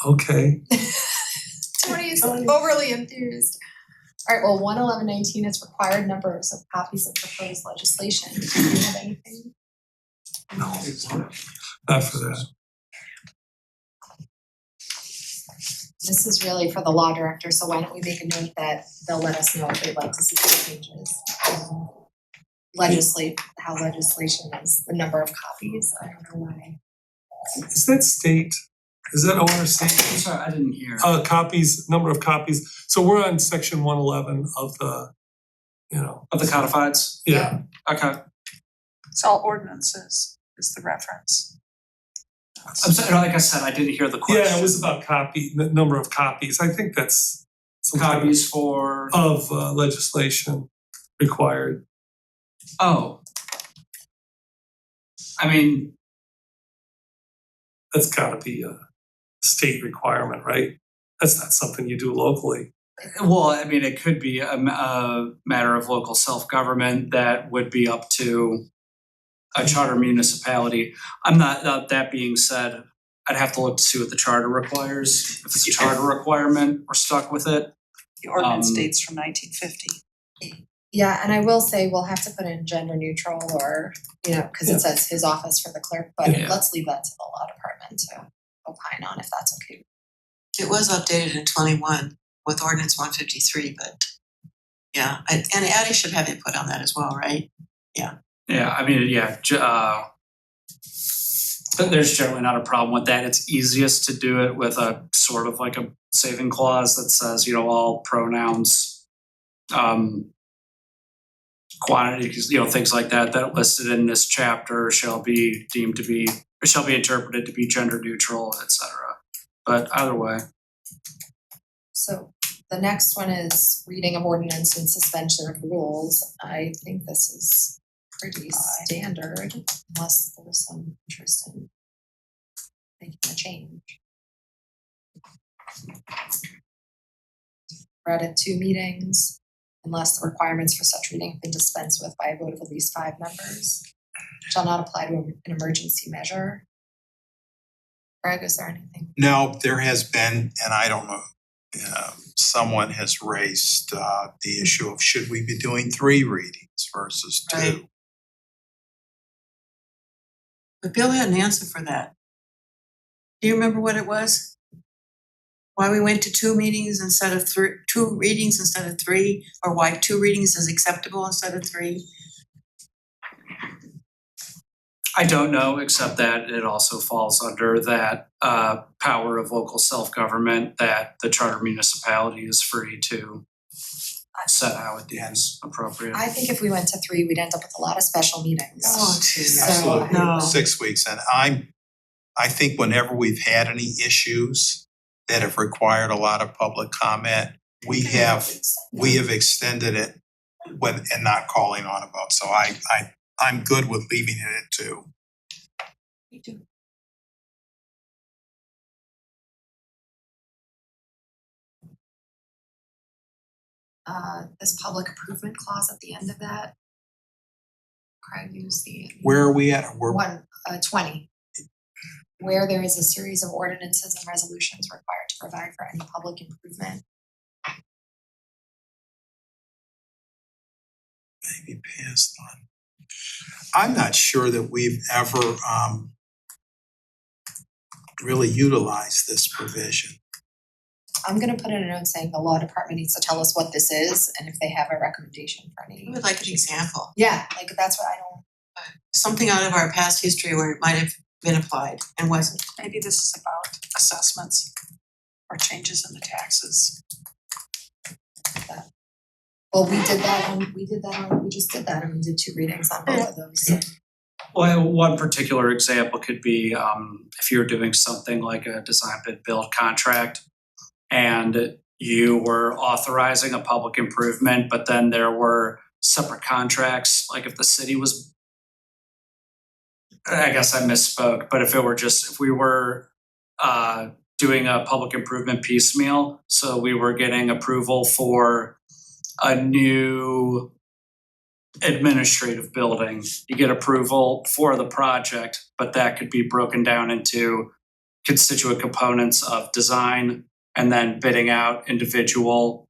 Okay, Tony's overly enthused. Alright, well, 11119 is required numbers of copies of proposed legislation. Do you have anything? no, not for that. This is really for the law director, so why don't we make a note that they'll let us know if they'd like to see some changes. Legislate, how legislation is, the number of copies, I don't know why. Is that state? Is that owner state? Sorry, I didn't hear. Copies, number of copies. So we're on section 111 of the, Of the codifieds? yeah. Okay. It's all ordinances is the reference. I'm sorry, like I said, I didn't hear the question. Yeah, it was about the number of copies. I think that's some kind Copies for, of legislation required. oh. I mean, That's gotta be a state requirement, right? That's not something you do locally. well, I mean, it could be a matter of local self-government that would be up to a charter municipality. I'm not, that being said, I'd have to look to see what the charter requires. If it's a charter requirement, we're stuck with it. The ordinance dates from 1950. Yeah, and I will say we'll have to put in gender neutral or, cause it says his office for the clerk, but Yeah. let's leave that to the law department to opine on if that's okay. It was updated in 21 with ordinance 153, but yeah, and Addie should have input on that as well, right? Yeah, I mean, but there's generally not a problem with that. It's easiest to do it with a sort of like a saving clause that says, all pronouns, quantities, things like that that are listed in this chapter shall be deemed to be, or shall be interpreted to be gender neutral, et cetera. But either way, So the next one is reading of ordinance and suspension of rules. I think this is pretty standard unless there was some interest in making a change. Read at 2 meetings unless the requirements for such reading have been dispensed with by a vote of at least 5 members. Shall not apply to an emergency measure. Greg, is there anything? No, there has been, and I don't know, someone has raised the issue of should we be doing 3 readings versus 2? Right. But Bill had an answer for that. Do you remember what it was? Why we went to 2 meetings instead of 3, 2 readings instead of 3, or why 2 readings is acceptable instead of 3? I don't know, except that it also falls under that power of local self-government that the charter municipality is free to set how it deems appropriate. I think if we went to 3, we'd end up with a lot of special meetings. Oh, geez. So, Absolutely. No. 6 weeks, and I think whenever we've had any issues that have required a lot of public comment, we have extended it and not calling on a vote. So I'm good with leaving it at 2. Me too. This public improvement clause at the end of that. Craig, you see. Where are we at? We're 20. Where there is a series of ordinances and resolutions required to provide for any public improvement. maybe passed on. I'm not sure that we've ever really utilized this provision. I'm gonna put in a note saying the law department needs to tell us what this is and if they have a recommendation for any. I would like an example, Yeah, like that's what I don't. something out of our past history where it might have been applied and wasn't. Maybe this is about assessments or changes in the taxes. Well, we just did that and we did 2 readings on both of those, so. Well, one particular example could be if you're doing something like a design bid build contract and you were authorizing a public improvement, but then there were separate contracts, like if the city was, I guess I misspoke, but if we were doing a public improvement piecemeal, so we were getting approval for a new administrative building, you get approval for the project, but that could be broken down into constituent components of design and then bidding out individual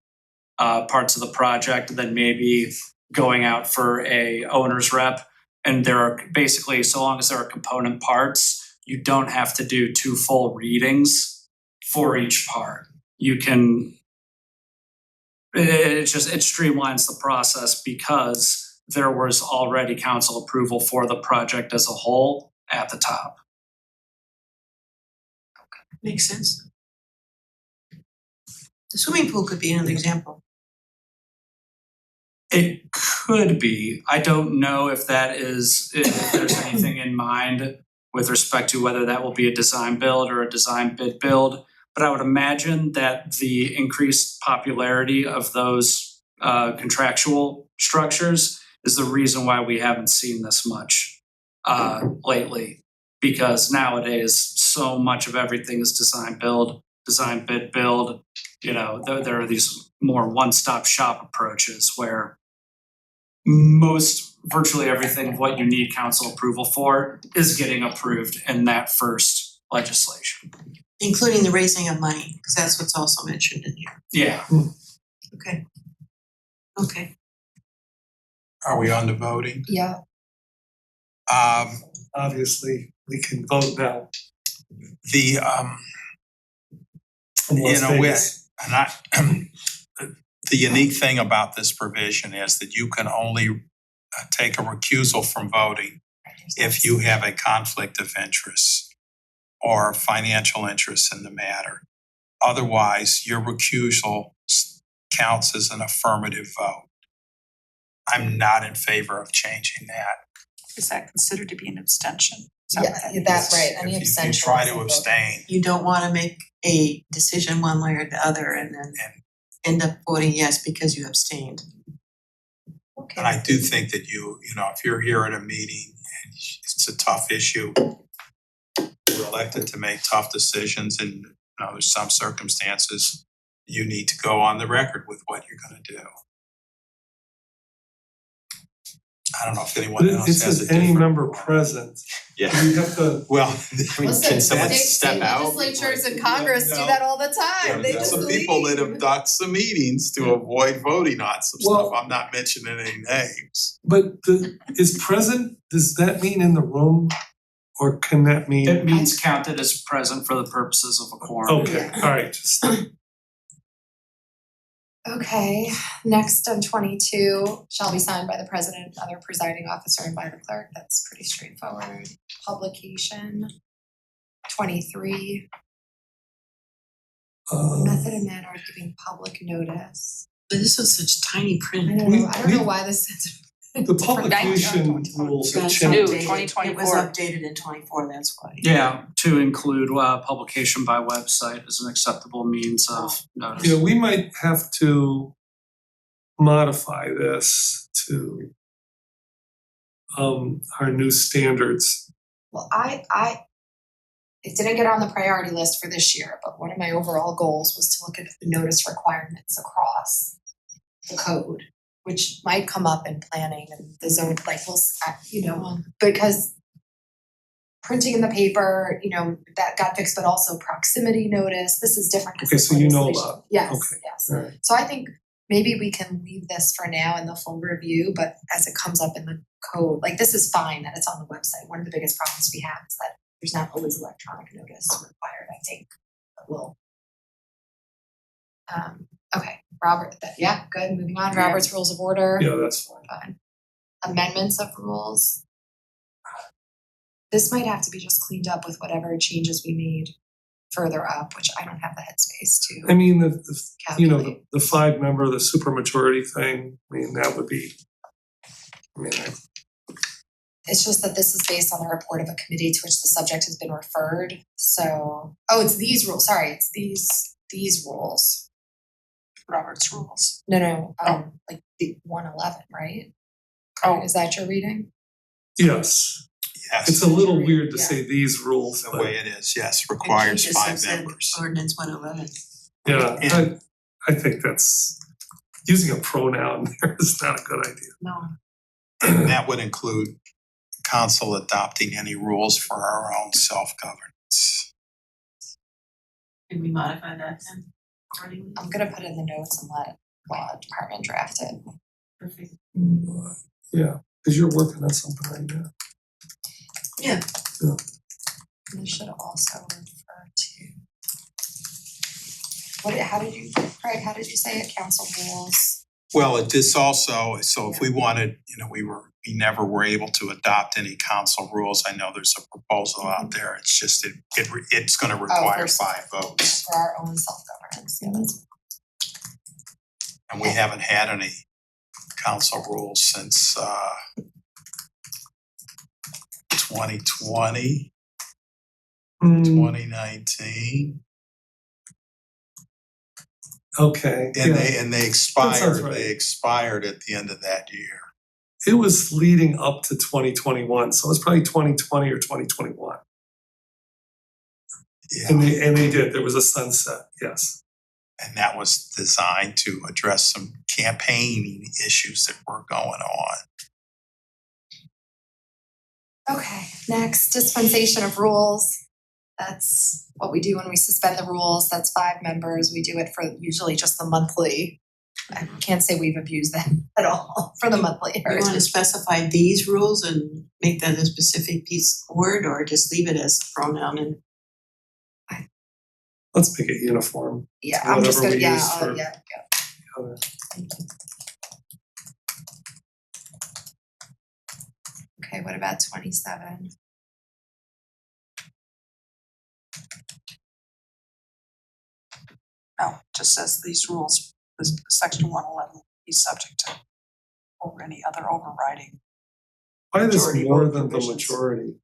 parts of the project, and then maybe going out for a owner's rep. And there are basically, so long as there are component parts, you don't have to do 2 full readings for each part. You can, it streamlines the process because there was already council approval for the project as a whole at the top. Makes sense. The swimming pool could be an example. It could be. I don't know if that is, if there's anything in mind with respect to whether that will be a design build or a design bid build. But I would imagine that the increased popularity of those contractual structures is the reason why we haven't seen this much lately. Because nowadays, so much of everything is design build, design bid build. You know, there are these more one-stop shop approaches where virtually everything of what you need council approval for is getting approved in that first legislation. Including the raising of money, because that's what's also mentioned in here. Yeah. Okay. Okay. Are we on to voting? Yeah. Obviously, we can vote now. The from you Las know, Vegas. the unique thing about this provision is that you can only take a recusal from voting if you have a conflict of interest or financial interest in the matter. Otherwise, your recusal counts as an affirmative vote. I'm not in favor of changing that. Is that considered to be an abstention? Is that Yeah, what that that's is? right, any If abstention. you try is a to vote. abstain, You don't want to make a decision one way or the other and then end up voting yes because you abstained. Okay. and I do think that you know, if you're here at a meeting and it's a tough issue, you're elected to make tough decisions, and you know, there's some circumstances you need to go on the record with what you're gonna do. I don't know if anyone But else it has a says any different. member present. Yeah. You have to, Well, I mean, Listen, can someone state step out? legislatures and Congress do No. that all the time, they There's just some leave. people that have ducked some meetings to avoid voting on some stuff. I'm not mentioning any names. but is present, does that mean in the room? Or can that mean? It means counted as present for the purposes of a quorum. Okay, alright, just, Okay, next on 22, shall be signed by the president and other presiding officer and by the clerk, that's pretty straightforward. Publication. 23, method and manner of giving public notice. But this was such tiny I print. don't know why this is. the publication rules have That's changed. updated. It was updated in 24, that's why. Yeah, to include publication by website as an acceptable means of notice. Yeah, we might have to modify this to our new standards. Well, it didn't get on the priority list for this year, but one of my overall goals was to look at the notice requirements across the code, which might come up in planning and the zone, like because printing in the paper, that got fixed, but also proximity notice, this is different. 'Cause Okay, it's so you know legislation. about, Yes, okay, yes. alright. So I think maybe we can leave this for now in the full review, but as it comes up in the code, like this is fine that it's on the website. One of the biggest problems we have is that there's not always electronic notice required, I think, but we'll. Okay, Robert, good, moving on, Yeah. Robert's Rules of Order. Yeah, that's fine. Fine. Amendments of rules. This might have to be just cleaned up with whatever changes we made further up, which I don't have the headspace to I mean, calculate. the 5-member, the supermajority thing, I mean, that would be, It's just that this is based on the report of a committee to which the subject has been referred, so, it's these rules, sorry, it's these rules. Robert's rules. No, like the 111, right? Is that your reading? yes, Yes, it's a little weird to Yeah. say these rules, the but way it is, yes, requires It just 5 said members. Ordinance 111. yeah, I think that's, using a pronoun there is not a good idea. No. And that would include council adopting any rules for our own self-governance. Can we modify that then? Accordingly? I'm gonna put in the notes and let law department draft it. Perfect. Yeah, cause you're working on something right now. Yeah. Yeah. And they should also refer to. How did you, Craig, how did you say it, council rules? Well, this also, so if we wanted, we never were able to adopt any council rules. I know there's a proposal out there. It's just, it's gonna require 5 votes. For our own self-governance, yeah, that's. And we haven't had any council rules since 2020, 2019. Okay, And yeah. they That sounds right. expired at the end of that year. It was leading up to 2021, so it was probably 2020 or 2021. Yeah. And they did, there was a sunset, yes. And that was designed to address some campaigning issues that were going on. Okay, next, dispensation of rules. That's what we do when we suspend the rules. That's 5 members. We do it for usually just the monthly. I can't say we've abused them at all for the monthly. You wanna specify these rules and make that a specific piece word, or just leave it as a pronoun and? Let's make it uniform. Yeah, to I'm just whatever gonna, we use for yeah. the other. Okay, what about 27? No, just says these rules, this section 111 will be subject to over any other overriding. Why this Majority more vote than the provisions. majority?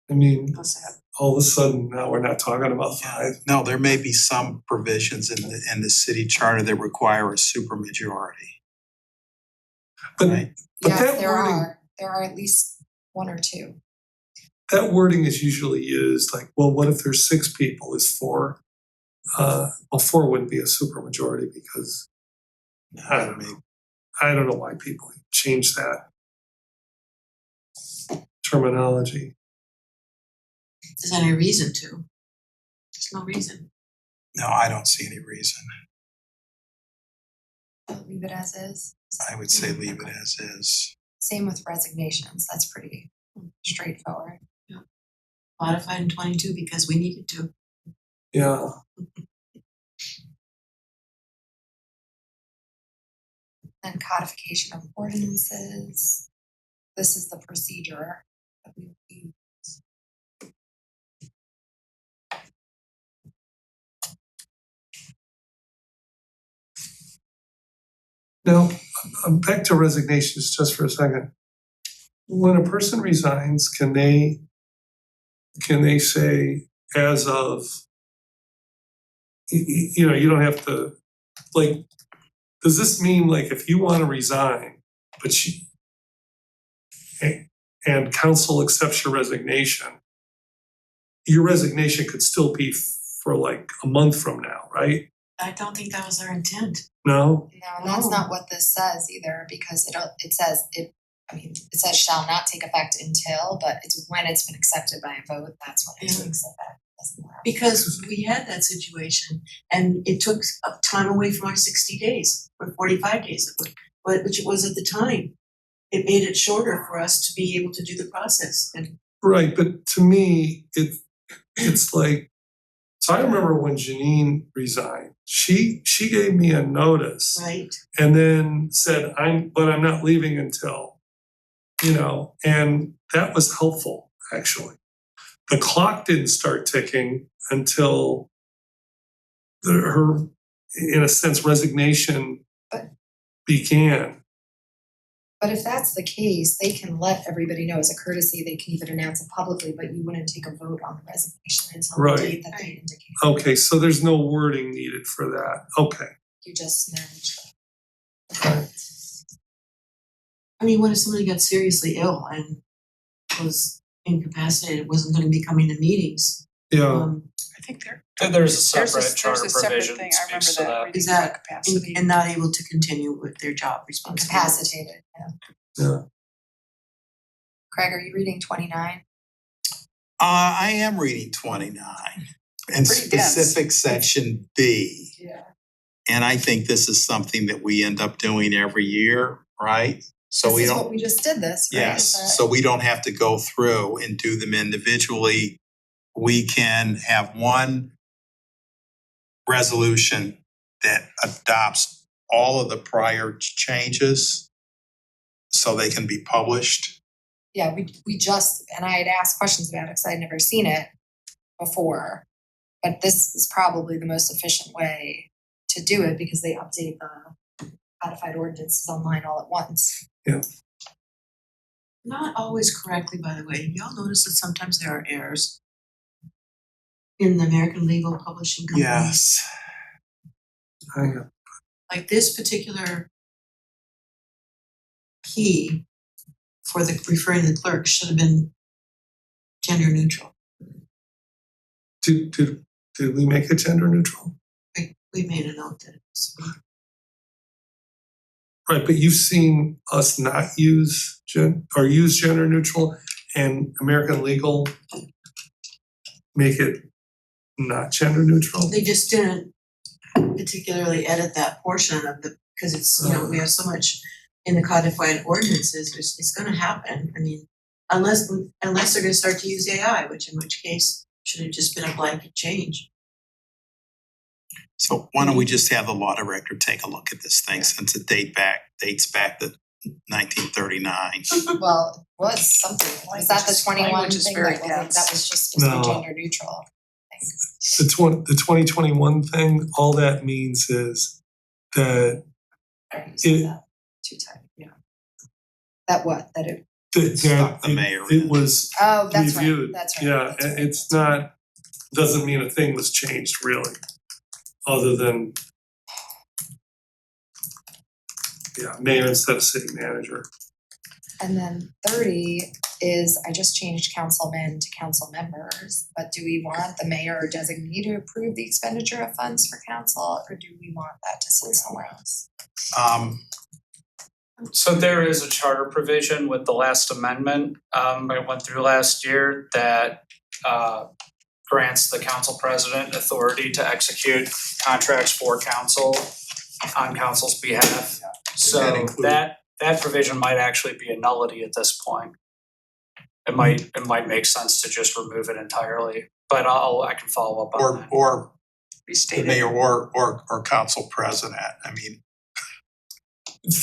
I mean, Does have all of a sudden now we're not talking about 5. No, there may be some provisions in the city charter that require a supermajority. But Right. But Yes, that there wording- are. There are at least 1 or 2. that wording is usually used like, well, what if there's 6 people? Is 4? Well, 4 wouldn't be a supermajority because I don't know. I don't know why people change that terminology. Is there any reason to? There's no reason. No, I don't see any reason. Leave it as is. I would say leave it as is. Same with resignations. That's pretty straightforward. Modified in 22 because we needed to. Yeah. And codification of ordinances. This is the procedure that we use. Now, back to resignations just for a second. When a person resigns, can they say as of, you don't have to, like, does this mean like if you want to resign, but and council accepts your resignation could still be for like a month from now, right? I don't think that was our intent. No? No, and that's not what this says either, because it says shall not take effect until, but it's when it's been accepted by a vote, that's when it takes effect. Doesn't matter. Because we had that situation and it took time away from our 60 days or 45 days, which it was at the time. It made it shorter for us to be able to do the process and. Right, but to me, it's like, so I remember when Janine resigned, she gave me a notice. Right. And then said, I'm not leaving until, and that was helpful, actually. The clock didn't start ticking until her, in a sense, resignation began. But if that's the case, they can let everybody know as a courtesy, they can even announce it publicly, but you wouldn't take a vote on the resignation until Right. the date that they indicate. Okay, so there's no wording needed for that. Okay. You just manage Okay. I mean, what if somebody got seriously ill and was incapacitated, wasn't gonna be coming to meetings? Yeah. I think There's a separate charter there's a separate provision thing, that I remember speaks to that, that. reading Is about that capacity. and not able to continue with their job responsibilities? incapacitated, yeah. Yeah. Craig, are you reading 29? I am reading 29. And Pretty dense. specific section B. Yeah. And I think this is something that we end up doing every year, right? So we This is don't. what we just did this, right? Yes, Is that- so we don't have to go through and do them individually. We can have one resolution that adopts all of the prior changes so they can be published. Yeah, we just, and I had asked questions about it because I had never seen it before. But this is probably the most efficient way to do it because they update the codified ordinances online all at once. Yeah. Not always correctly, by the way. Y'all notice that sometimes there are errors in the American Legal Publishing Company. Yes. Like this particular key for the referring to the clerk should have been gender neutral. Did we make it gender neutral? We made a note that it was. Right, but you've seen us not use use gender neutral and American Legal make it not gender neutral? They just didn't particularly edit that portion of the, because it's, you know, we have so much in the codified ordinances, it's gonna happen. I mean, unless they're gonna start to use AI, in which case should have just been a blanket change. So why don't we just have the law director take a look at this thing since it dates back to 1939. Well, it was something, was that the 21 Language is thing very that was, dense. that was just supposed to be No. gender neutral? The 2021 thing, all that means is that it, Too tight, yeah. That what, that it, Stop the mayor. it was oh, that's right, reviewed. that's right. Yeah, that's right. it's not, doesn't mean a thing was changed really, other than mayor instead of city manager. And then 30 is, I just changed councilmen to council members, but do we want the mayor or designee to approve the expenditure of funds for council, or do we want that to sit somewhere else? So there is a charter provision with the last amendment I went through last year that grants the council president authority to execute contracts for council on council's behalf. So that provision might actually be a nullity at this point. It might make sense to just remove it entirely, but I can follow up on that. Or the Restate it. mayor or council president. I mean,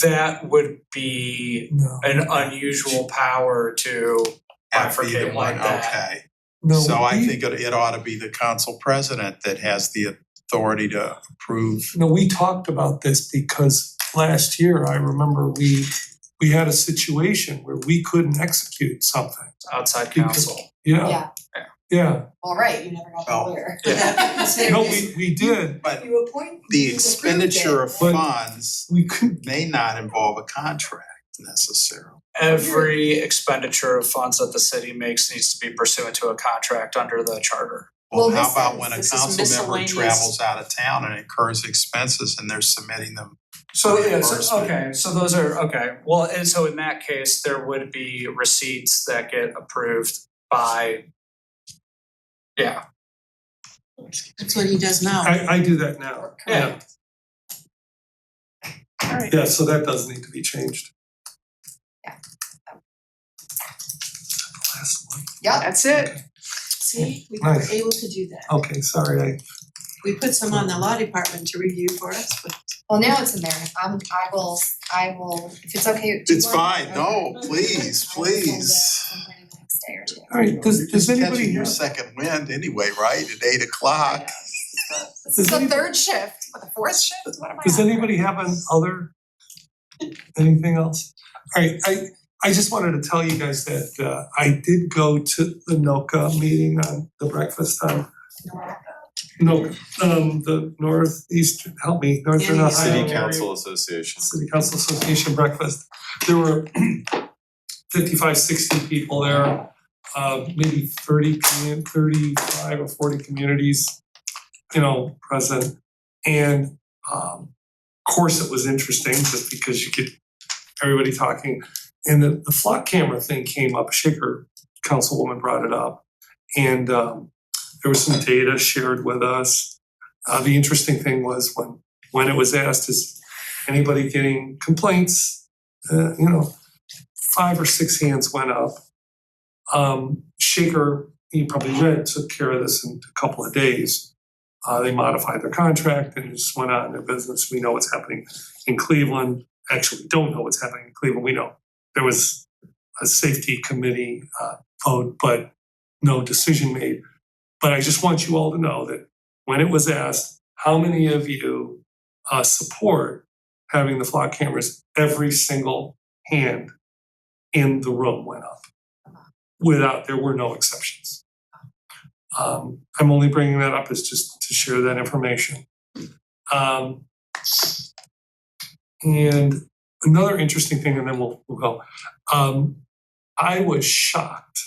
That would be an unusual power to have either bifurcate like one, that. okay. No, So I we- think it ought to be the council president that has the authority to approve. No, we talked about this because last year, I remember we had a situation where we couldn't execute something. Outside Because- council. Yeah, yeah. Well, right, you never got the Well, lawyer. No, we did, But You appoint. the you approved expenditure it. of funds we couldn't, may not involve a contract necessarily. Every expenditure of funds that the city makes needs to be pursuant to a contract under the charter. Well, Well, how this about is- when a this is council member miscellaneous. travels out of town and incurs expenses and they're submitting them? So it's, Reimbursement. okay, so those are, okay, well, and so in that case, there would be receipts that get approved by, yeah, That's what he does now. I do that now, yeah. Alright. Yeah, so that does need to be changed. Yeah. Last one. Yeah, That's it. See, we were Nice. able to do that. Okay, sorry, We put some on the law department to review for us, but well, now it's in there, I will, if it's okay. do you It's want- fine, no, okay. please, I will send please. something the next day or two. Alright, does Just anybody catching your have, second wind anyway, right, at 8 o'clock? This is the third shift, or the fourth shift, what am I does on? anybody have anything else? Alright, I just wanted to tell you guys that I did go to the NOCA meeting on the breakfast on the Northeastern, help me, Northern Yeah, Ohio. City Council Association. City Council Association breakfast. There were 55, 60 people there, maybe 35 or 40 communities, present. And of course, it was interesting just because you get everybody talking. And the flock camera thing came up, Shaker councilwoman brought it up. And There was some data shared with us. The interesting thing was when it was asked, is anybody getting complaints? 5 or 6 hands went up. Shaker, you probably read, took care of this in a couple of days. They modified their contract and just went on their business. We know what's happening in Cleveland. Actually, we don't know what's happening in Cleveland. We know there was a safety committee vote, but no decision made. But I just want you all to know that when it was asked, how many of you support having the flock cameras, every single hand in the room went up. There were no exceptions. I'm only bringing that up as just to share that information. And another interesting thing, and then we'll go. I was shocked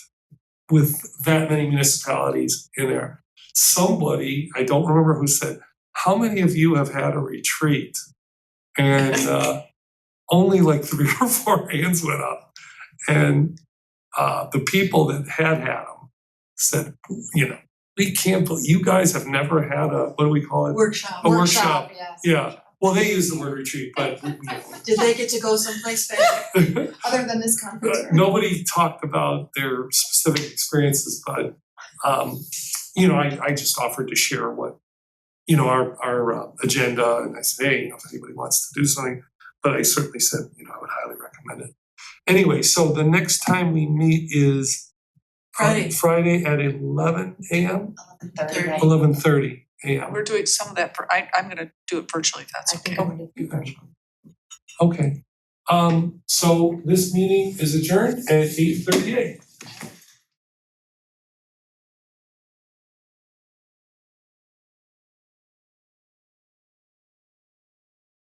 with that many municipalities in there. Somebody, I don't remember who said, how many of you have had a retreat? And only like 3 or 4 hands went up. And the people that had them said, we can't believe you guys have never had a, what do we call it? Workshop. A workshop. Yes. Yeah. Well, they use the word retreat, but Did they get to go someplace better? Other than this conference room? nobody talked about their specific experiences, but I just offered to share what our agenda, and I said, hey, if anybody wants to do something, but I certainly said, I would highly recommend it. Anyway, so the next time we meet is Friday at 11 a.m. 11:30 a.m. We're doing some of that, I'm gonna do it virtually if that's okay. Okay. So this meeting is adjourned at 8:38.